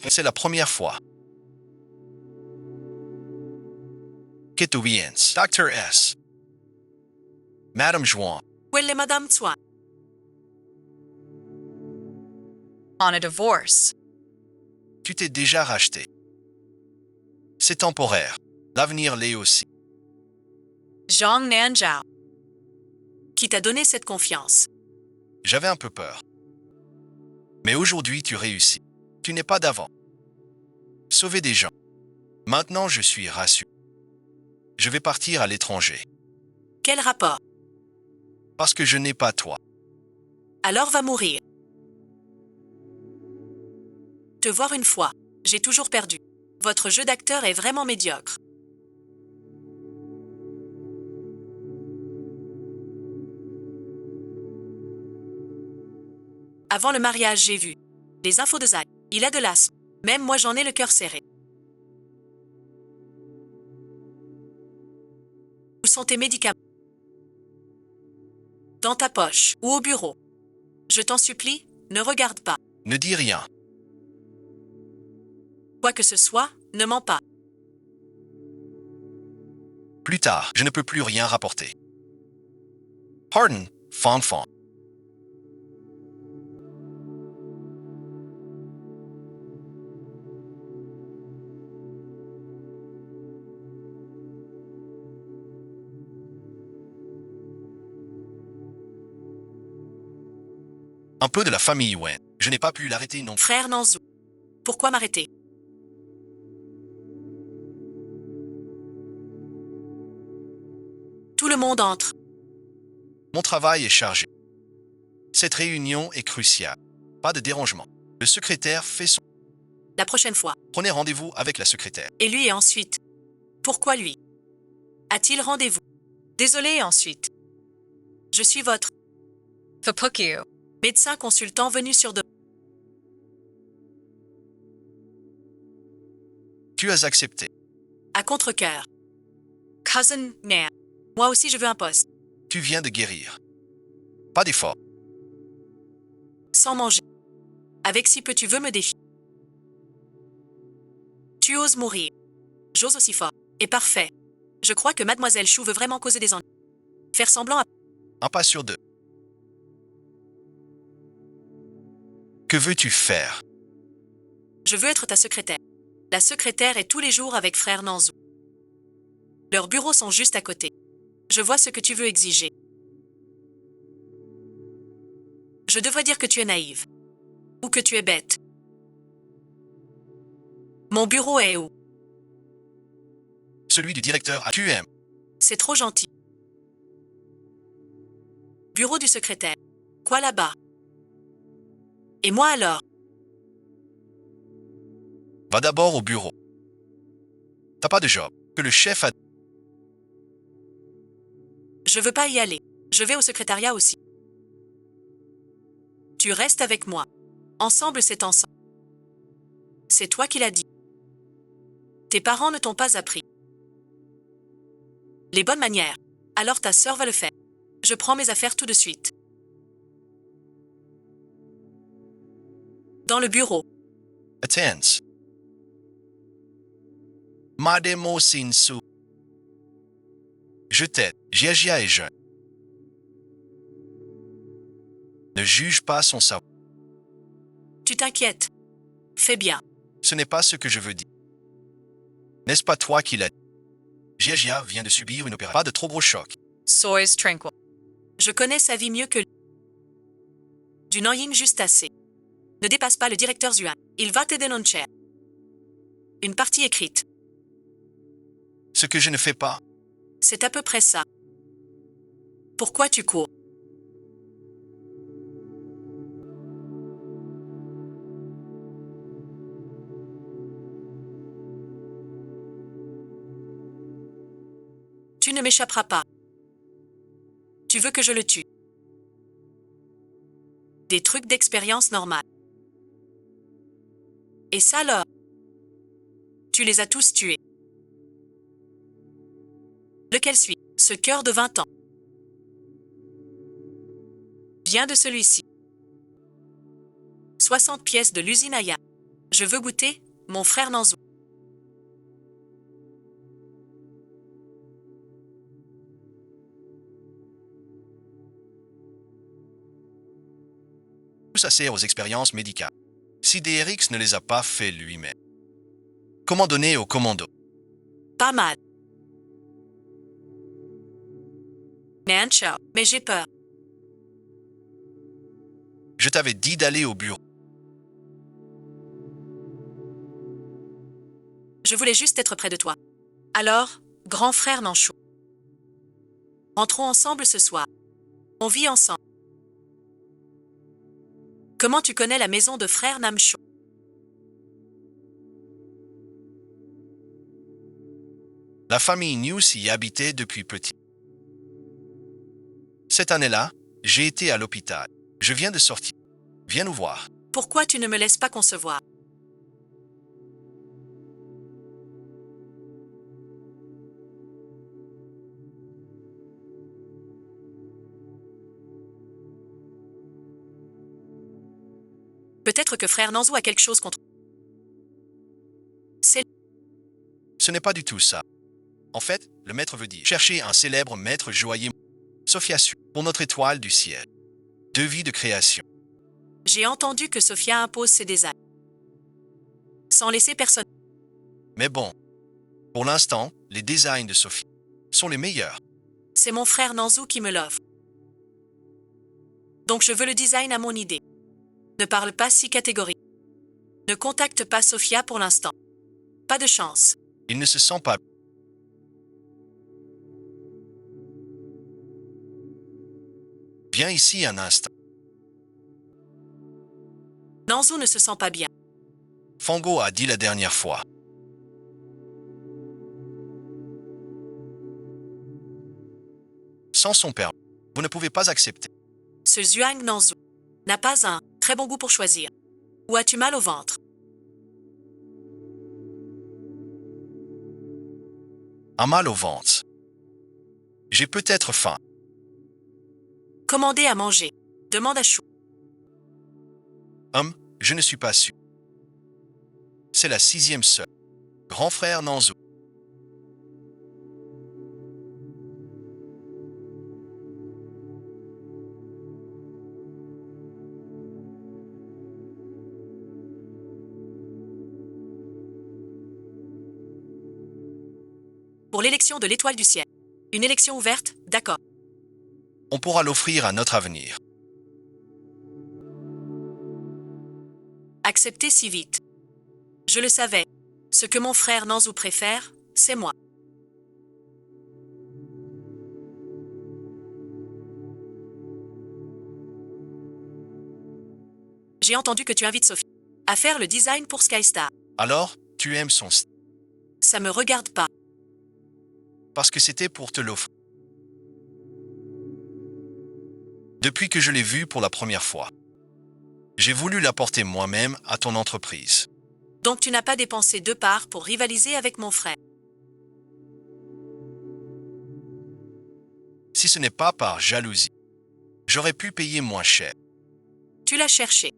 C'est la première fois. Qu'est-ce que Dr. S. Madame Juan, Où est Madame Tsuan? On a divorce. tu t'es déjà racheté. C'est temporaire. L'avenir l'est aussi. Zhang Nanzhao. Qui t'a donné cette confiance? J'avais un peu peur. Mais aujourd'hui, tu réussis. Tu n'es pas d'avant. Sauver des gens. Maintenant, je suis rassuré. Je vais partir à l'étranger. Quel rapport? Parce que je n'ai pas toi. Alors va mourir. Te voir une fois. J'ai toujours perdu. Votre jeu d'acteur est vraiment médiocre. Avant le mariage, j'ai vu. Les infos de Zai. Il a de l'asthme. Même moi, j'en ai le cœur serré. Où sont tes médicaments? Dans ta poche ou au bureau. Je t'en supplie, ne regarde pas. Ne dis rien. Quoi que ce soit, ne mens pas. Plus tard, je ne peux plus rien rapporter. Pardon, Fanfan. Un peu de la famille Wen. Je n'ai pas pu l'arrêter non plus. Frère Nanzou. Pourquoi m'arrêter? Tout le monde entre. Mon travail est chargé. Cette réunion est cruciale. Pas de dérangement. Le secrétaire fait son... La prochaine fois. Prenez rendez-vous avec la secrétaire. Et lui et ensuite. Pourquoi lui? A-t-il rendez-vous? Désolé ensuite. Je suis votre Thapukyu. médecin consultant venu sur deux. Tu as accepté. À contre-cœur. Cousin Nan. Moi aussi je veux un poste. Tu viens de guérir. Pas d'effort. Sans manger. Avec si peu tu veux me défier. Tu oses mourir. J'ose aussi fort. Et parfait. Je crois que Mademoiselle Chou veut vraiment causer des ennuis. Faire semblant à... Un pas sur deux. Que veux-tu faire? Je veux être ta secrétaire. La secrétaire est tous les jours avec frère Nanzou. Leurs bureaux sont juste à côté. Je vois ce que tu veux exiger. Je devrais dire que tu es naïve. Ou que tu es bête. Mon bureau est où? Celui du directeur à QM. C'est trop gentil. Bureau du secrétaire. Quoi là-bas? Et moi alors? Va d'abord au bureau. T'as pas de job. Que le chef a... Je veux pas y aller. Je vais au secrétariat aussi. Tu restes avec moi. Ensemble, c'est ensemble. C'est toi qui l'as dit. Tes parents ne t'ont pas appris. Les bonnes manières. Alors ta sœur va le faire. Je prends mes affaires tout de suite. Dans le bureau. Attends. Mademo Sinsu. Je t'aide. Gia est jeune. Ne juge pas son savoir. Tu t'inquiètes. Fais bien. Ce n'est pas ce que je veux dire. N'est-ce pas toi qui l'as dit? Gia vient de subir une opération. Pas de trop gros choc. Sois tranquille. Je connais sa vie mieux que lui. Du Noying juste assez. Ne dépasse pas le directeur Zuan. Il va te dénoncer. Une partie écrite. Ce que je ne fais pas. C'est à peu près ça. Pourquoi tu cours? Tu ne m'échapperas pas. Tu veux que je le tue. Des trucs d'expérience normale. Et ça alors? Tu les as tous tués. Lequel suit? Ce cœur de 20 ans. Vient de celui-ci. 60 pièces de l'usine Aya. Je veux goûter, mon frère Nanzou. Tout ça sert aux expériences médicales. Si DRX ne les a pas fait lui-même. Comment donner au commando? Pas mal. Nanchao, mais j'ai peur. Je t'avais dit d'aller au bureau. Je voulais juste être près de toi. Alors, grand frère Nanchou. Rentrons ensemble ce soir. On vit ensemble. Comment tu connais la maison de frère Namchou? La famille News y habitait depuis petit. Cette année-là, j'ai été à l'hôpital. Je viens de sortir. Viens nous voir. Pourquoi tu ne me laisses pas concevoir? Peut-être que frère Nanzou a quelque chose contre... C'est... Ce n'est pas du tout ça. En fait, le maître veut dire chercher un célèbre maître joaillier. Sophia Su, pour notre étoile du ciel. Devis de création. J'ai entendu que Sophia impose ses designs. Sans laisser personne... Mais bon, pour l'instant, les designs de Sophie sont les meilleurs. C'est mon frère Nanzou qui me l'offre. Donc je veux le design à mon idée. Ne parle pas si catégorique. Ne contacte pas Sophia pour l'instant. Pas de chance. Il ne se sent pas. Viens ici un instant. Nanzou ne se sent pas bien. Fango a dit la dernière fois. Sans son permis, vous ne pouvez pas accepter. Ce Zhuang Nanzou n'a pas un très bon goût pour choisir. Ou as-tu mal au ventre? Un mal au ventre. J'ai peut-être faim. Commandez à manger. Demande à Chou. Je ne suis pas sûr. C'est la 6e sœur. Grand frère Nanzou. Pour l'élection de l'étoile du ciel. Une élection ouverte? D'accord. On pourra l'offrir à notre avenir. Acceptez si vite. Je le savais. Ce que mon frère Nanzou préfère, c'est moi. J'ai entendu que tu invites Sophie à faire le design pour Skystar. Alors, tu aimes son style. Ça me regarde pas. Parce que c'était pour te l'offrir. Depuis que je l'ai vu pour la première fois, j'ai voulu l'apporter moi-même à ton entreprise. Donc tu n'as pas dépensé 2 parts pour rivaliser avec mon frère. Si ce n'est pas par jalousie, j'aurais pu payer moins cher. Tu l'as cherché.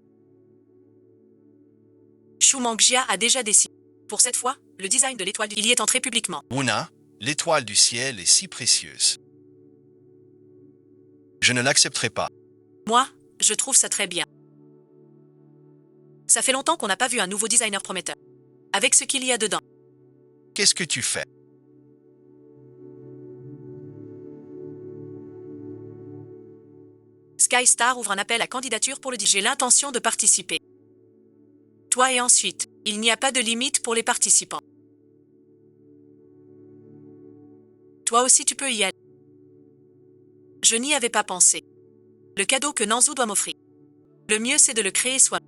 Shu Mangjia a déjà dessiné. Pour cette fois, le design de l'étoile il y est entré publiquement. Una, l'étoile du ciel est si précieuse. Je ne l'accepterai pas. Moi, je trouve ça très bien. Ça fait longtemps qu'on n'a pas vu un nouveau designer prometteur. Avec ce qu'il y a dedans. Qu'est-ce que tu fais? Skystar ouvre un appel à candidature pour le J'ai l'intention de participer. Toi et ensuite, il n'y a pas de limite pour les participants. Toi aussi tu peux y aller. Je n'y avais pas pensé. Le cadeau que Nanzou doit m'offrir. Le mieux c'est de le créer soi.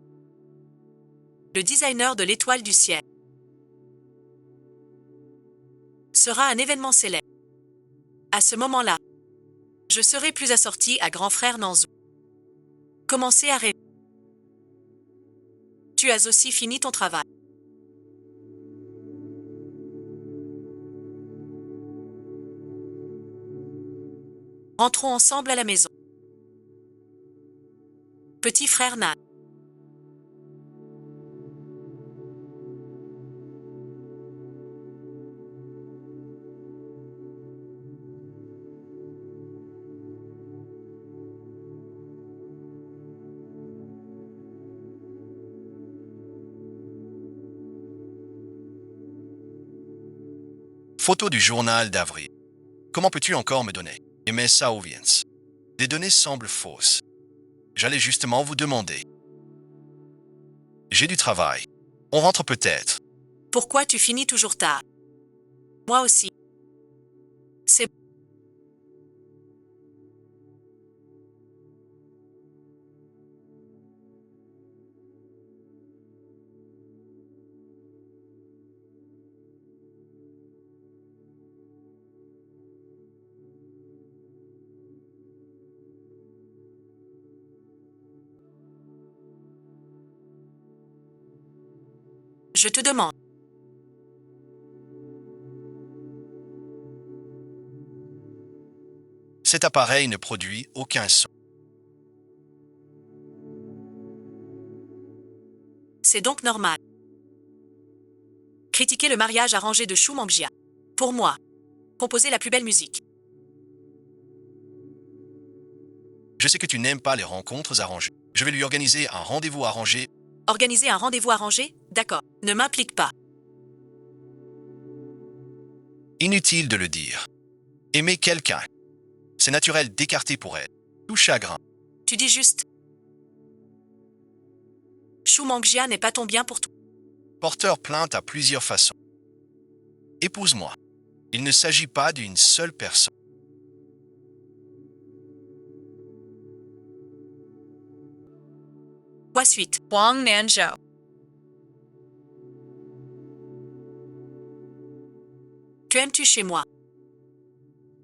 Le designer de l'étoile du ciel sera un événement célèbre. À ce moment-là, je serai plus assorti à grand frère Nanzou. Commencez à rêver. Tu as aussi fini ton travail. Rentrons ensemble à la maison. Petit frère Nan. Photo du journal d'avril. Comment peux-tu encore me donner? Emessa Oviens. Les données semblent fausses. J'allais justement vous demander. J'ai du travail. On rentre peut-être. Pourquoi tu finis toujours tard? Moi aussi. C'est Je te demande. Cet appareil ne produit aucun son. C'est donc normal. Critiquer le mariage arrangé de Shu Mangjia. Pour moi, composer la plus belle musique. Je sais que tu n'aimes pas les rencontres arrangées. Je vais lui organiser un rendez-vous arrangé. Organiser un rendez-vous arrangé? D'accord. Ne m'implique pas. Inutile de le dire. Aimer quelqu'un. C'est naturel d'écarter pour elle. Tout chagrin. Tu dis juste. Shu Mangjia n'est pas ton bien pour toi. Porteur plainte à plusieurs façons. Épouse-moi. Il ne s'agit pas d'une seule personne. Quoi suite? Huang Nanzhou. Que aimes-tu chez moi?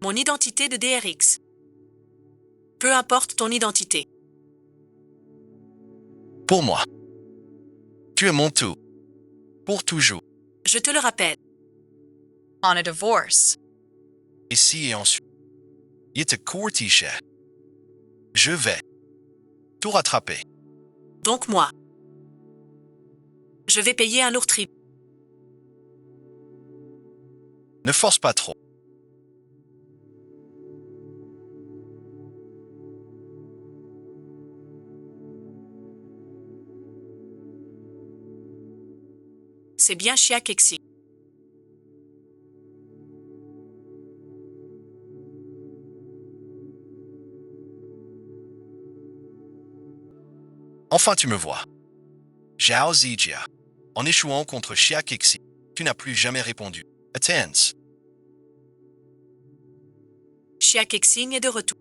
Mon identité de DRX. Peu importe ton identité. Pour moi. Tu es mon tout. Pour toujours. Je te le rappelle. On a divorce. Ici et ensuite. Il te courtiche. Je vais tout rattraper. Donc moi. Je vais payer un lourd tribut. Ne force pas trop. C'est bien Chia Kexi. Enfin tu me vois. Zhao Zijia. En échouant contre Xia Kexi, tu n'as plus jamais répondu. Attends. Chia Kexing est de retour.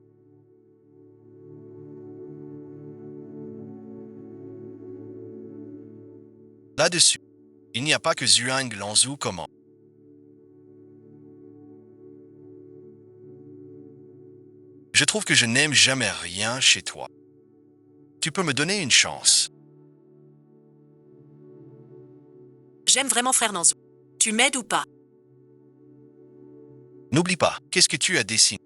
Là-dessus, il n'y a pas que Zhuang Lanzhou comment. Je trouve que je n'aime jamais rien chez toi. Tu peux me donner une chance. J'aime vraiment frère Nanzou. Tu m'aides ou pas? N'oublie pas, qu'est-ce que tu as dessiné?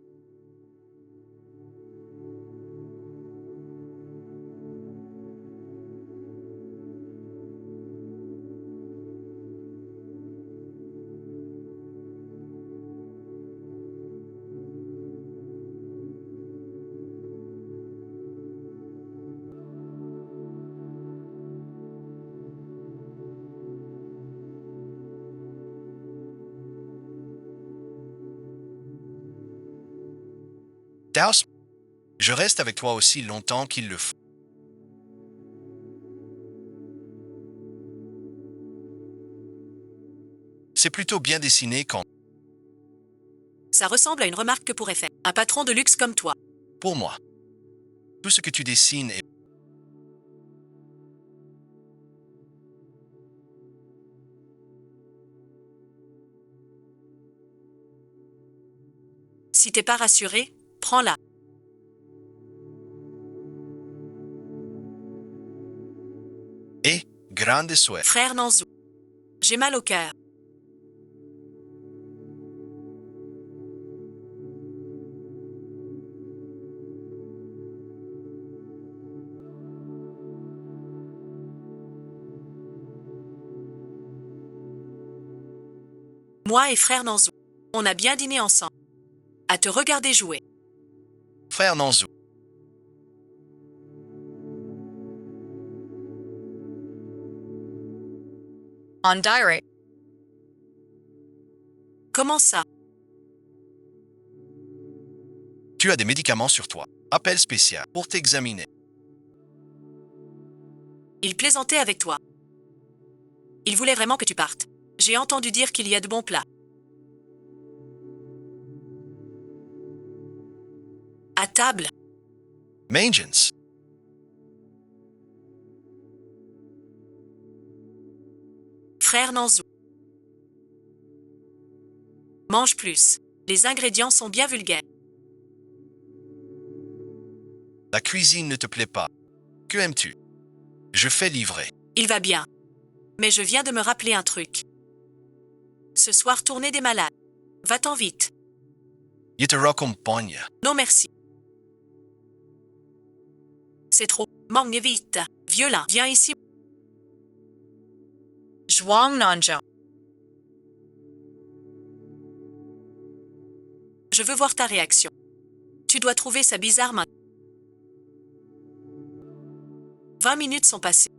Taos, je reste avec toi aussi longtemps qu'il le faut. C'est plutôt bien dessiné quand, Ça ressemble à une remarque que pourrait faire un patron de luxe comme toi. pour moi, tout ce que tu dessines est... Si t'es pas rassuré, prends-la. Et, grande souhait. Frère Nanzou. J'ai mal au cœur. Moi et frère Nanzou, on a bien dîné ensemble. À te regarder jouer. Frère Nanzou, On diary. Comment ça? tu as des médicaments sur toi. Appel spécial pour t'examiner. Il plaisantait avec toi. Il voulait vraiment que tu partes. J'ai entendu dire qu'il y a de bons plats. À table, Maintenance. frère Nanzou. Mange plus. Les ingrédients sont bien vulgaires. La cuisine ne te plaît pas. Que aimes-tu? Je fais livrer. Il va bien. Mais je viens de me rappeler un truc. Ce soir, tournée des malades. Va-t'en vite. Je te raccompagne. Non merci. C'est trop. Mangue vite. Violin, viens ici. Zhuang Nanzhou. Je veux voir ta réaction. Tu dois trouver ça bizarre maintenant. 20 minutes sont passées.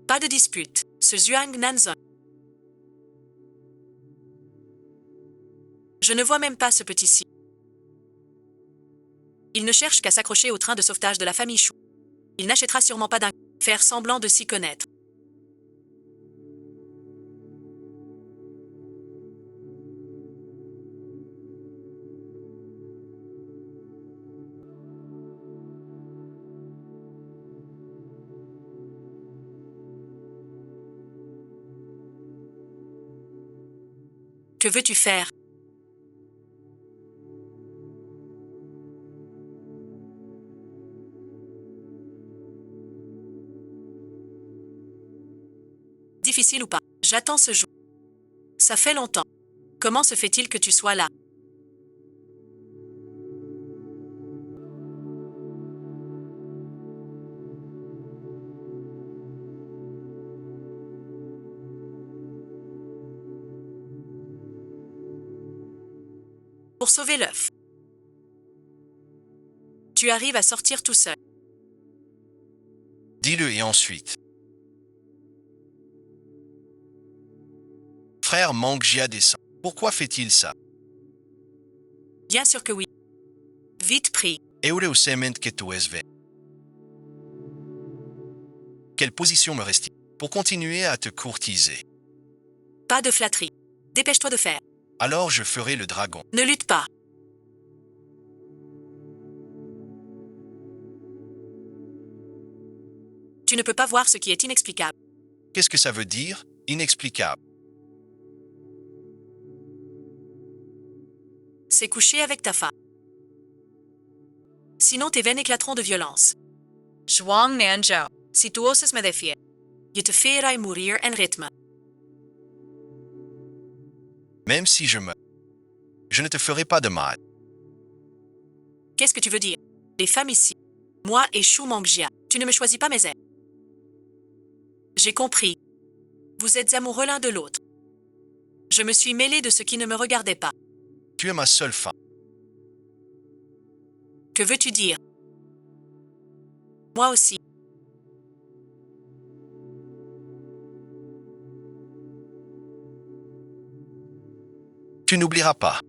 Pas de dispute. Ce Zhuang Nanzhou. Je ne vois même pas ce petit-ci. Il ne cherche qu'à s'accrocher au train de sauvetage de la famille Chou. Il n'achètera sûrement pas d'un... Faire semblant de s'y connaître. Que veux-tu faire? Difficile ou pas? J'attends ce jour. Ça fait longtemps. Comment se fait-il que tu sois là? Pour sauver l'œuf. Tu arrives à sortir tout seul. Dis-le et ensuite. Frère Mangjia descend. Pourquoi fait-il ça? Bien sûr que oui. Vite pris. Eure usement que tu es. Quelle position me reste-t-il pour continuer à te courtiser? Pas de flatterie. Dépêche-toi de faire. Alors je ferai le dragon. Ne lutte pas. Tu ne peux pas voir ce qui est inexplicable. Qu'est-ce que ça veut dire? Inexplicable. C'est coucher avec ta femme. Sinon tes veines éclateront de violence. Zhuang Nanzhou. Si tu oses me défier, je te ferai mourir en rythme. Même si je meurs, je ne te ferai pas de mal. Qu'est-ce que tu veux dire? Les femmes ici. Moi et Shu Mangjia. Tu ne me choisis pas mes ailes. J'ai compris. Vous êtes amoureux l'un de l'autre. Je me suis mêlée de ce qui ne me regardait pas. Tu es ma seule femme. Que veux-tu dire? Moi aussi. Tu n'oublieras pas.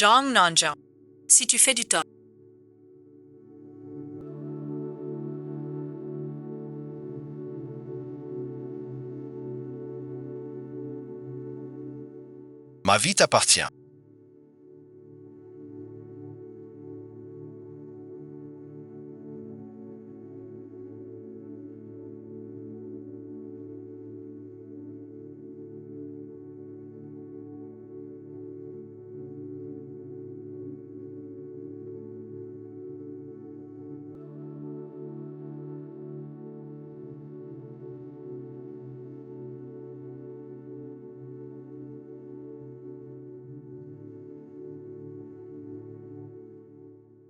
Zhang Nanzhao. Si tu fais du tort. Ma vie t'appartient.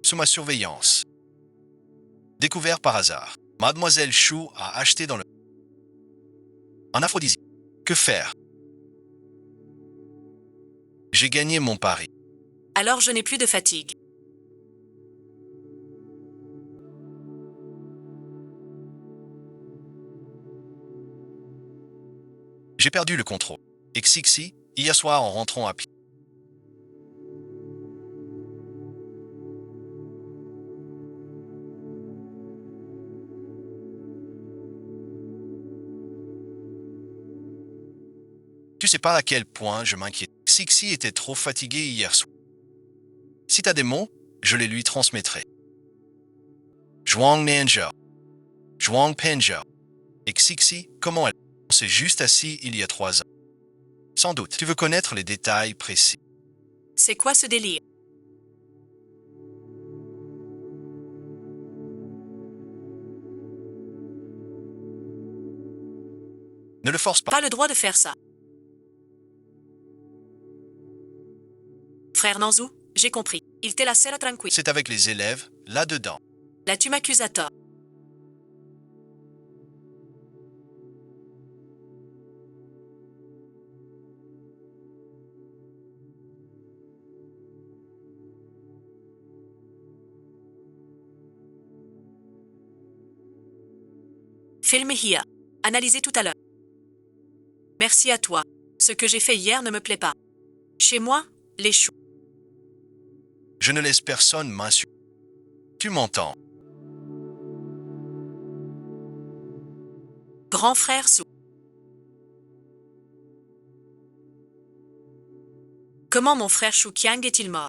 Sous ma surveillance. Découvert par hasard. Mademoiselle Chou a acheté dans le... Un aphrodisiaque. Que faire? J'ai gagné mon pari. Alors je n'ai plus de fatigue. J'ai perdu le contrôle. Et Xixi, hier soir en rentrant à pied. Tu sais pas à quel point je m'inquiète. Xixi était trop fatigué hier soir. Si t'as des mots, je les lui transmettrai. Zhuang Nanzhao. Zhuang Penzhao. Et Xixi, comment elle s'est juste assis il y a 3 ans. Sans doute, tu veux connaître les détails précis. C'est quoi ce délire? Ne le force pas. Pas le droit de faire ça. Frère Nanzou, j'ai compris. Il te la sera tranquille. C'est avec les élèves, là-dedans. Là tu m'accuses à tort. Filmé hier. Analysé tout à l'heure. Merci à toi. Ce que j'ai fait hier ne me plaît pas. Chez moi, les choux. Je ne laisse personne m'insulter. Tu m'entends? Grand frère Sou. Comment mon frère Shu Qiang est-il mort?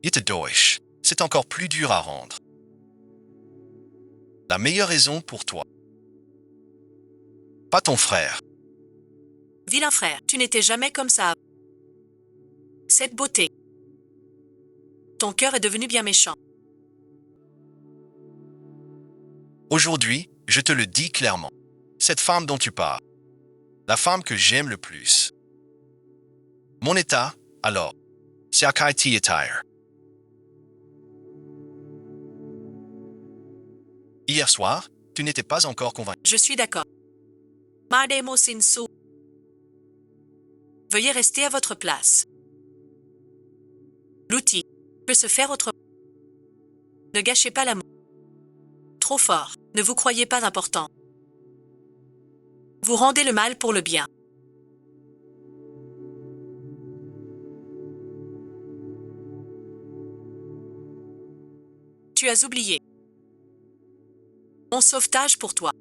Yitte Deutsch. C'est encore plus dur à rendre. La meilleure raison pour toi. Pas ton frère. Vilain frère, tu n'étais jamais comme ça. Cette beauté. Ton cœur est devenu bien méchant. Aujourd'hui, je te le dis clairement. Cette femme dont tu parles, la femme que j'aime le plus. Mon état, alors, c'est Akai Attire. Hier soir, tu n'étais pas encore convaincu. Je suis d'accord. Mademo Sinsu. Veuillez rester à votre place. L'outil peut se faire autrement. Ne gâchez pas l'amour. Trop fort, ne vous croyez pas important. Vous rendez le mal pour le bien. Tu as oublié. Mon sauvetage pour toi.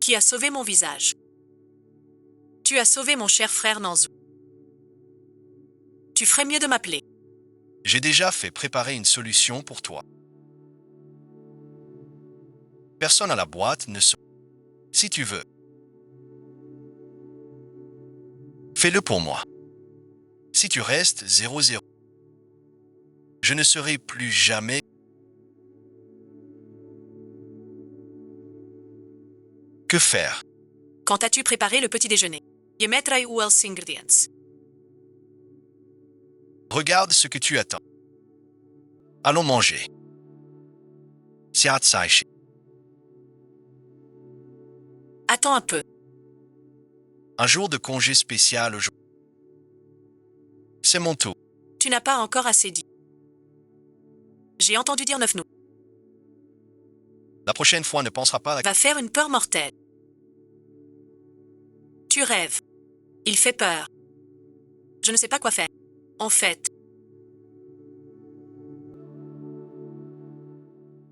Qui a sauvé mon visage. Tu as sauvé mon cher frère Nanzou. Tu ferais mieux de m'appeler. J'ai déjà fait préparer une solution pour toi. Personne à la boîte ne se... Si tu veux. Fais-le pour moi. Si tu restes 0-0, je ne serai plus jamais... Que faire? Quand as-tu préparé le petit déjeuner? Je mettrai où else ingredients. Regarde ce que tu attends. Allons manger. Siat Saishi. Attends un peu. Un jour de congé spécial aujourd'hui. C'est mon tour. Tu n'as pas encore assez dit. J'ai entendu dire 9 nous. La prochaine fois, ne pensera pas à... Va faire une peur mortelle. Tu rêves. Il fait peur. Je ne sais pas quoi faire. En fait,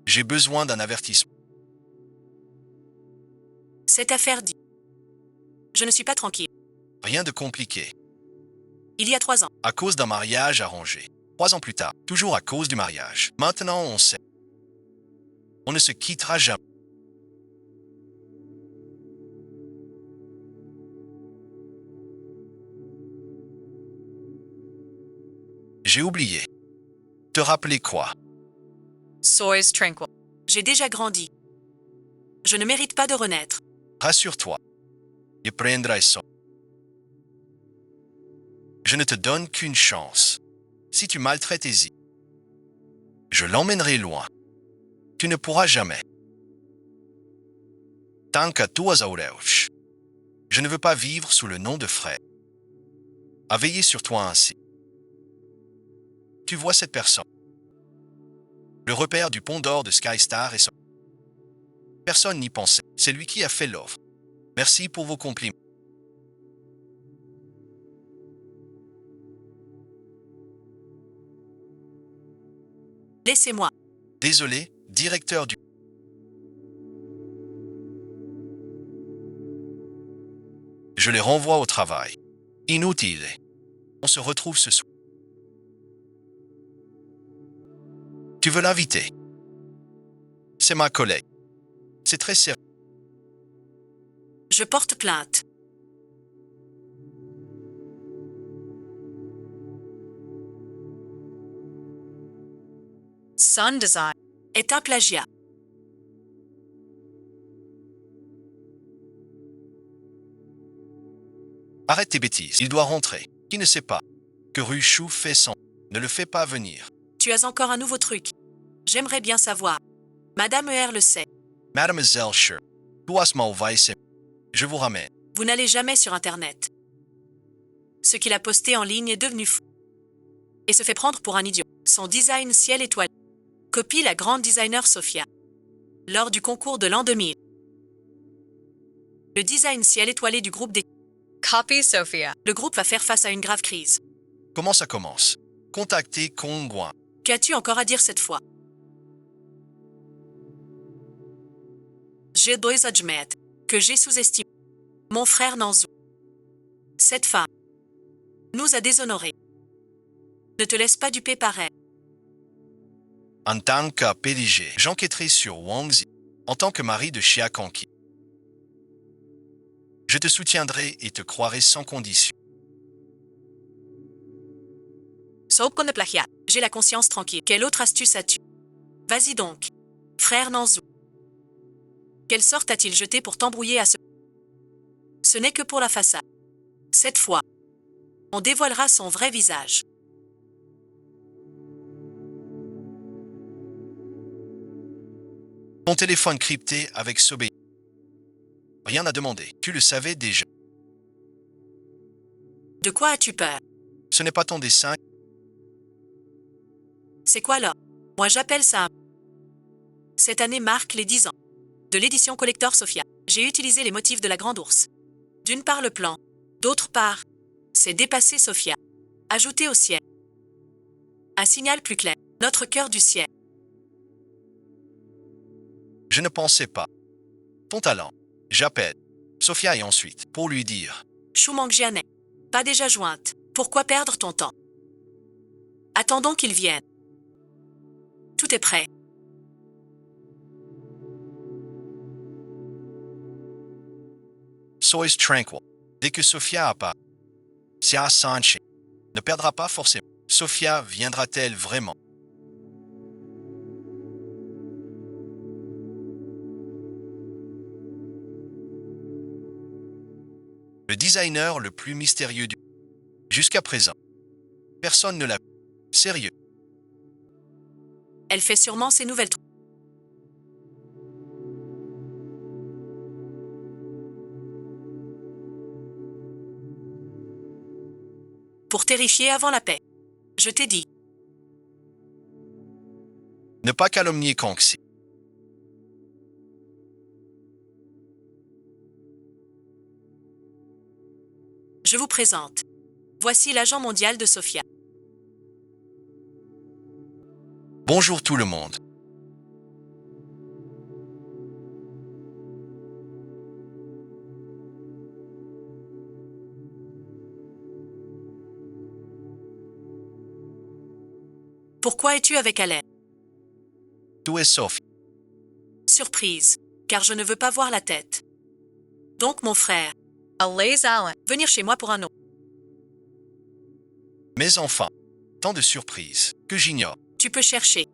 J'ai besoin d'un avertissement. cette affaire dit. Je ne suis pas tranquille. Rien de compliqué. Il y a 3 ans, À cause d'un mariage arrangé. 3 ans plus tard, toujours à cause du mariage. Maintenant, on sait. On ne se quittera jamais. J'ai oublié. Te rappeler quoi? Sois tranquil. j'ai déjà grandi. Je ne mérite pas de renaître. Rassure-toi. Je prendrai soin. Je ne te donne qu'une chance. Si tu maltraites Izzy, je l'emmènerai loin. Tu ne pourras jamais. Tant qu'à toi, Zaureuch. Je ne veux pas vivre sous le nom de frère. À veiller sur toi ainsi. Tu vois cette personne. Le repère du pont d'or de Skystar est son. Personne n'y pensait. C'est lui qui a fait l'offre. Merci pour vos compliments. Laissez-moi. Désolé, directeur du... Je les renvoie au travail. Inutile. On se retrouve ce soir. Tu veux l'inviter? C'est ma collègue. C'est très sérieux. Je porte plainte. Sun Design. Est un plagiat. Arrête tes bêtises. Il doit rentrer. Qui ne sait pas que Ruchou fait son... Ne le fais pas venir. Tu as encore un nouveau truc. J'aimerais bien savoir. Madame ER le sait. Mademoiselle Sher, toi m'envahissez. Je vous ramène. Vous n'allez jamais sur Internet. Ce qu'il a posté en ligne est devenu fou. Et se fait prendre pour un idiot. Son design ciel étoilé copie la grande designer Sophia. Lors du concours de l'an 2000. Le design ciel étoilé du groupe des... Copy Sophia. Le groupe va faire face à une grave crise. Comment ça commence? Contactez Kongguan. Qu'as-tu encore à dire cette fois? Je dois admettre que j'ai sous-estimé mon frère Nanzou. Cette femme nous a déshonorés. Ne te laisse pas duper par elle. En tant que PDG, j'enquêterai sur Wang Zi en tant que mari de Xia Kangqi. Je te soutiendrai et te croirai sans condition. Sauf qu'on ne plagiat. J'ai la conscience tranquille. Quelle autre astuce as-tu? Vas-y donc, frère Nanzou. Quelle sorte a-t-il jeté pour t'embrouiller à ce... Ce n'est que pour la façade. Cette fois, on dévoilera son vrai visage. Ton téléphone crypté avec Sobei. Rien à demander. Tu le savais déjà. De quoi as-tu peur? Ce n'est pas ton dessin. C'est quoi là? Moi j'appelle ça... Cette année marque les 10 ans de l'édition collector Sophia. J'ai utilisé les motifs de la Grande Ourse. D'une part le plan, d'autre part, c'est dépasser Sophia. Ajouter au ciel. Un signal plus clair. Notre cœur du ciel. Je ne pensais pas. Ton talent. J'appelle Sophia et ensuite, pour lui dire. Chou-Mangjianais. Pas déjà jointe. Pourquoi perdre ton temps? Attendons qu'il vienne. Tout est prêt. Sois tranquille. Dès que Sophia apparaît, Xia Sanche ne perdra pas forcément. Sophia viendra-t-elle vraiment? Le designer le plus mystérieux du... Jusqu'à présent, personne ne l'a... Sérieux. Elle fait sûrement ses nouvelles... Pour terrifier avant la paix. Je t'ai dit. Ne pas calomnier Kangxi. Je vous présente Voici l'agent mondial de Sophia. Bonjour tout le monde. Pourquoi es-tu avec Alain? Où est Sophie? Surprise, car je ne veux pas voir la tête. Donc mon frère, Alays Allen. venir chez moi pour un autre. Mes enfants, tant de surprises que j'ignore. Tu peux chercher,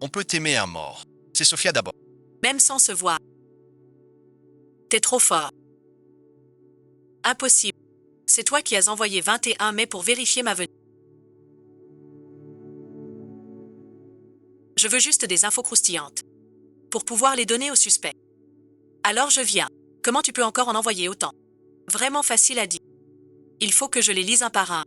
On peut t'aimer à mort. C'est Sophia d'abord. même sans se voir. T'es trop fort. Impossible. C'est toi qui as envoyé 21 mai pour vérifier ma venue. Je veux juste des infos croustillantes. Pour pouvoir les donner au suspect. Alors je viens. Comment tu peux encore en envoyer autant? Vraiment facile à dire. Il faut que je les lise un par un.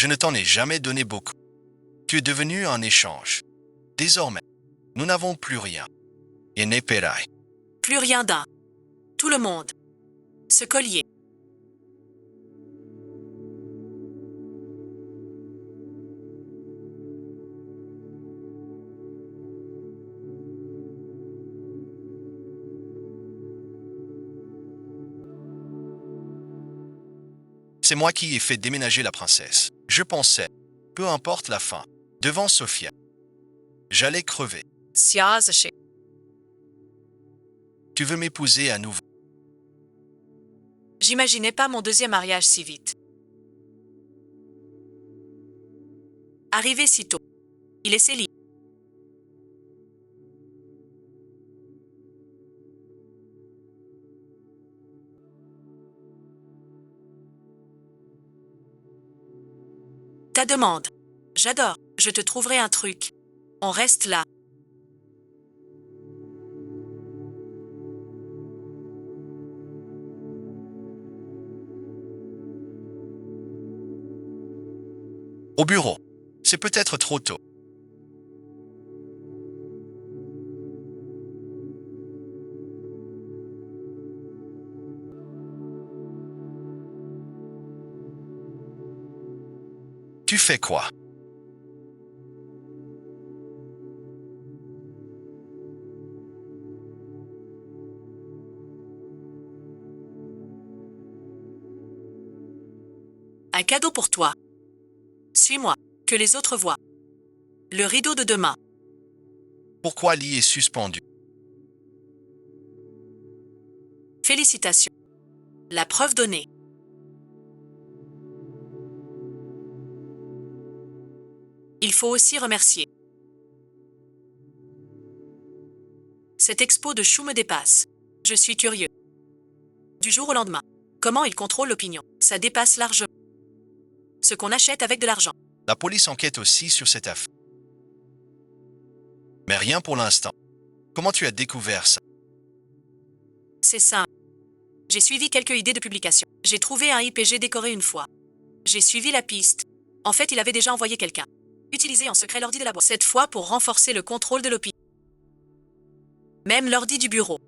Je ne t'en ai jamais donné beaucoup. Tu es devenu un échange. Désormais, nous n'avons plus rien. Et n'est péraille. Plus rien d'un. Tout le monde. Ce collier. C'est moi qui ai fait déménager la princesse. Je pensais, peu importe la fin, devant Sophia, j'allais crever. Siazashi. Tu veux m'épouser à nouveau? J'imaginais pas mon deuxième mariage si vite. Arrivé si tôt. Il est célib. Ta demande. J'adore. Je te trouverai un truc. On reste là. Au bureau. C'est peut-être trop tôt. Tu fais quoi? Un cadeau pour toi. Suis-moi. Que les autres voient. Le rideau de demain. Pourquoi l'île est suspendu? Félicitations. La preuve donnée. Il faut aussi remercier. Cette expo de choux me dépasse. Je suis curieux. Du jour au lendemain. Comment il contrôle l'opinion? Ça dépasse largement ce qu'on achète avec de l'argent. La police enquête aussi sur cette affaire. Mais rien pour l'instant. Comment tu as découvert ça? C'est simple. J'ai suivi quelques idées de publication. J'ai trouvé un IPG décoré une fois. J'ai suivi la piste. En fait, il avait déjà envoyé quelqu'un. Utiliser en secret l'ordi de la boîte. Cette fois pour renforcer le contrôle de l'opinion. Même l'ordi du bureau.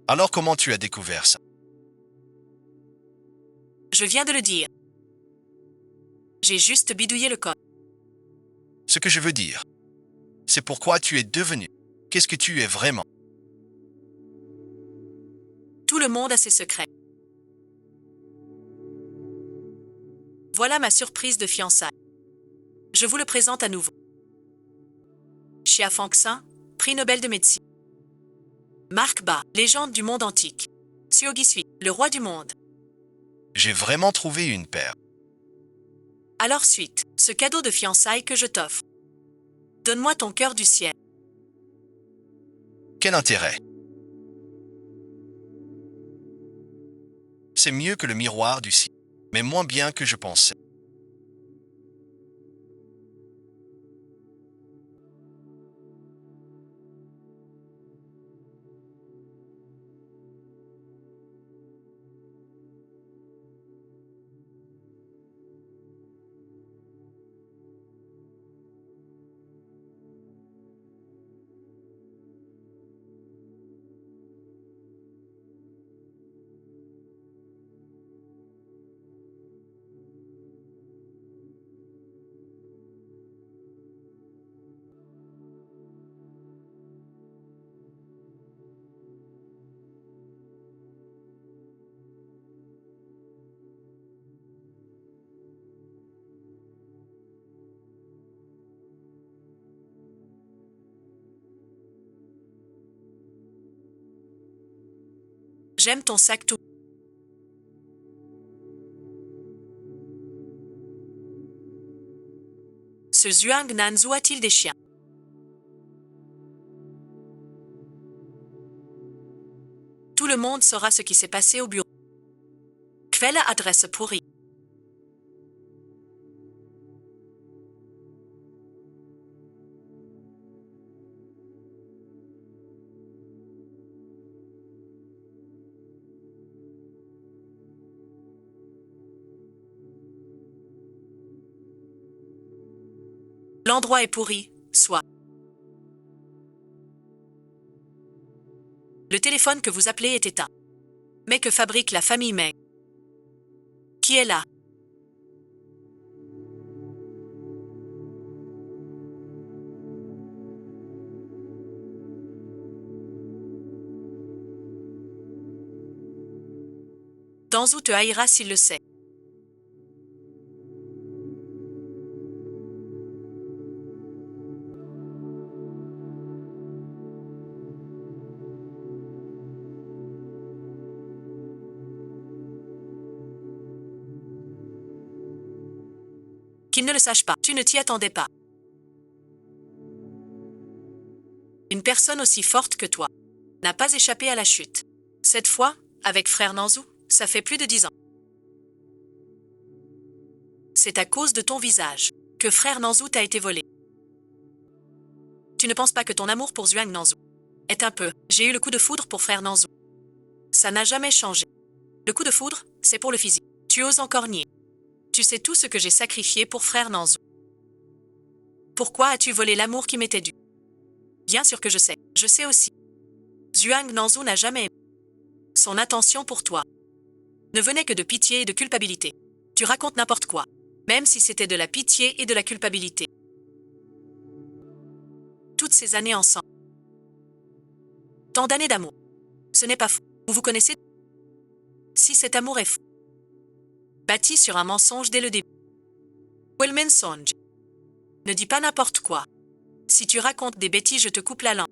Alors comment tu as découvert ça? Je viens de le dire. J'ai juste bidouillé le code. Ce que je veux dire, c'est pourquoi tu es devenu. Qu'est-ce que tu es vraiment? Tout le monde a ses secrets. Voilà ma surprise de fiançailles. Je vous le présente à nouveau. Chia Fangxin, prix Nobel de médecine. Marc Ba, légende du monde antique. Suo Gisui, le roi du monde. J'ai vraiment trouvé une paire. Alors suite, ce cadeau de fiançailles que je t'offre. Donne-moi ton cœur du ciel. Quel intérêt? C'est mieux que le miroir du ciel, mais moins bien que je pensais. J'aime ton sac tout. Ce Zhuang Nanzhu a-t-il des chiens? Tout le monde saura ce qui s'est passé au bureau. Quelle adresse pourrie. L'endroit est pourri, soit. Le téléphone que vous appelez est éteint. Mais que fabrique la famille Meng? Qui est là? Danzou te haïra s'il le sait. Qu'il ne le sache pas, tu ne t'y attendais pas. Une personne aussi forte que toi n'a pas échappé à la chute. Cette fois, avec frère Nanzou, ça fait plus de 10 ans. C'est à cause de ton visage que frère Nanzou t'a été volé. Tu ne penses pas que ton amour pour Zhuang Nanzou est un peu... J'ai eu le coup de foudre pour frère Nanzou. Ça n'a jamais changé. Le coup de foudre, c'est pour le physique. Tu oses encore nier. Tu sais tout ce que j'ai sacrifié pour frère Nanzou. Pourquoi as-tu volé l'amour qui m'était dû? Bien sûr que je sais. Je sais aussi. Zhuang Nanzou n'a jamais aimé. Son attention pour toi ne venait que de pitié et de culpabilité. Tu racontes n'importe quoi, même si c'était de la pitié et de la culpabilité. Toutes ces années ensemble. Tant d'années d'amour. Ce n'est pas fou. Vous vous connaissez? Si cet amour est fou. Bâti sur un mensonge dès le début. Will mensonge. Ne dis pas n'importe quoi. Si tu racontes des bêtises, je te coupe la langue.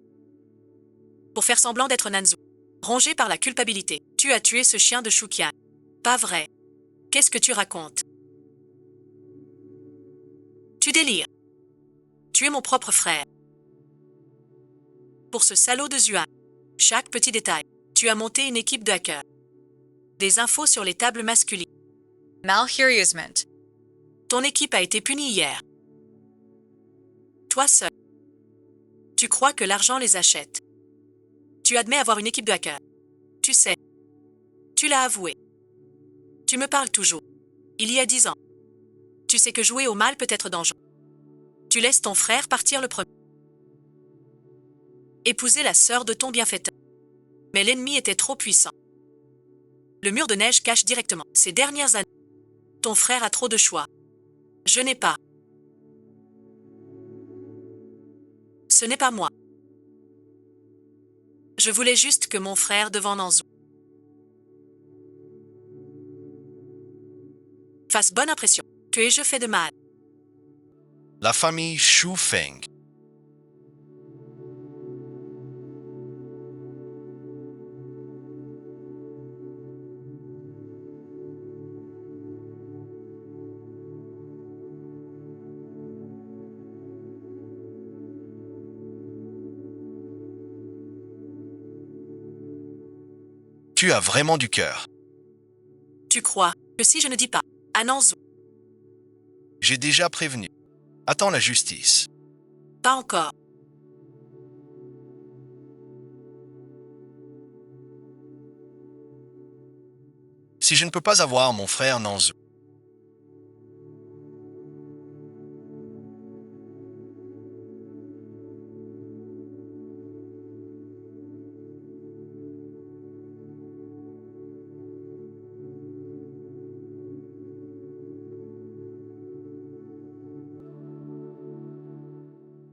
Pour faire semblant d'être Nanzou. Rongé par la culpabilité, tu as tué ce chien de Shuqian. Pas vrai. Qu'est-ce que tu racontes? Tu délires. Tu es mon propre frère. Pour ce salaud de Zhuang. Chaque petit détail. Tu as monté une équipe de hackers. Des infos sur les tables masculines. Malheureusement. Ton équipe a été punie hier. Toi seul. Tu crois que l'argent les achète. Tu admets avoir une équipe de hackers. Tu sais. Tu l'as avoué. Tu me parles toujours. Il y a 10 ans. Tu sais que jouer au mal peut être dangereux. Tu laisses ton frère partir le premier. Épouser la sœur de ton bienfaiteur. Mais l'ennemi était trop puissant. Le mur de neige cache directement. Ces dernières années, ton frère a trop de choix. Je n'ai pas. Ce n'est pas moi. Je voulais juste que mon frère devant Nanzou fasse bonne impression. Que ai-je fait de mal? La famille Shu Feng. Tu as vraiment du cœur. Tu crois que si je ne dis pas à Nanzou, J'ai déjà prévenu. Attends la justice. pas encore. Si je ne peux pas avoir mon frère Nanzou,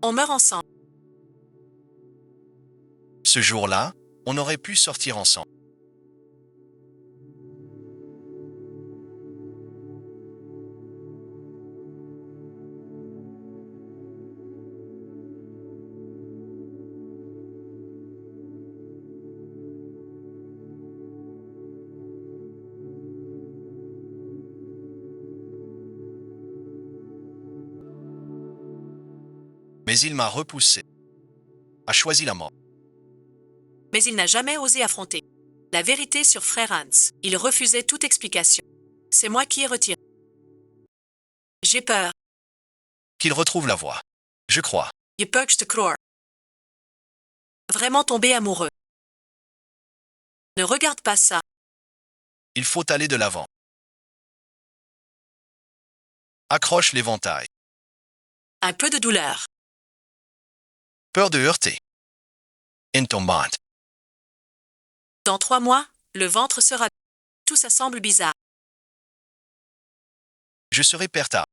On meurt ensemble. ce jour-là, on aurait pu sortir ensemble. Mais il m'a repoussé. A choisi la mort. Mais il n'a jamais osé affronter la vérité sur frère Hans. Il refusait toute explication. C'est moi qui ai retiré. J'ai peur. Qu'il retrouve la voie. Je crois. Je peux que je te croie. Vraiment tomber amoureux. Ne regarde pas ça. Il faut aller de l'avant. Accroche l'éventail. Un peu de douleur. Peur de heurter. Une tombante. Dans 3 mois, le ventre sera... Tout ça semble bizarre. Je serai perta.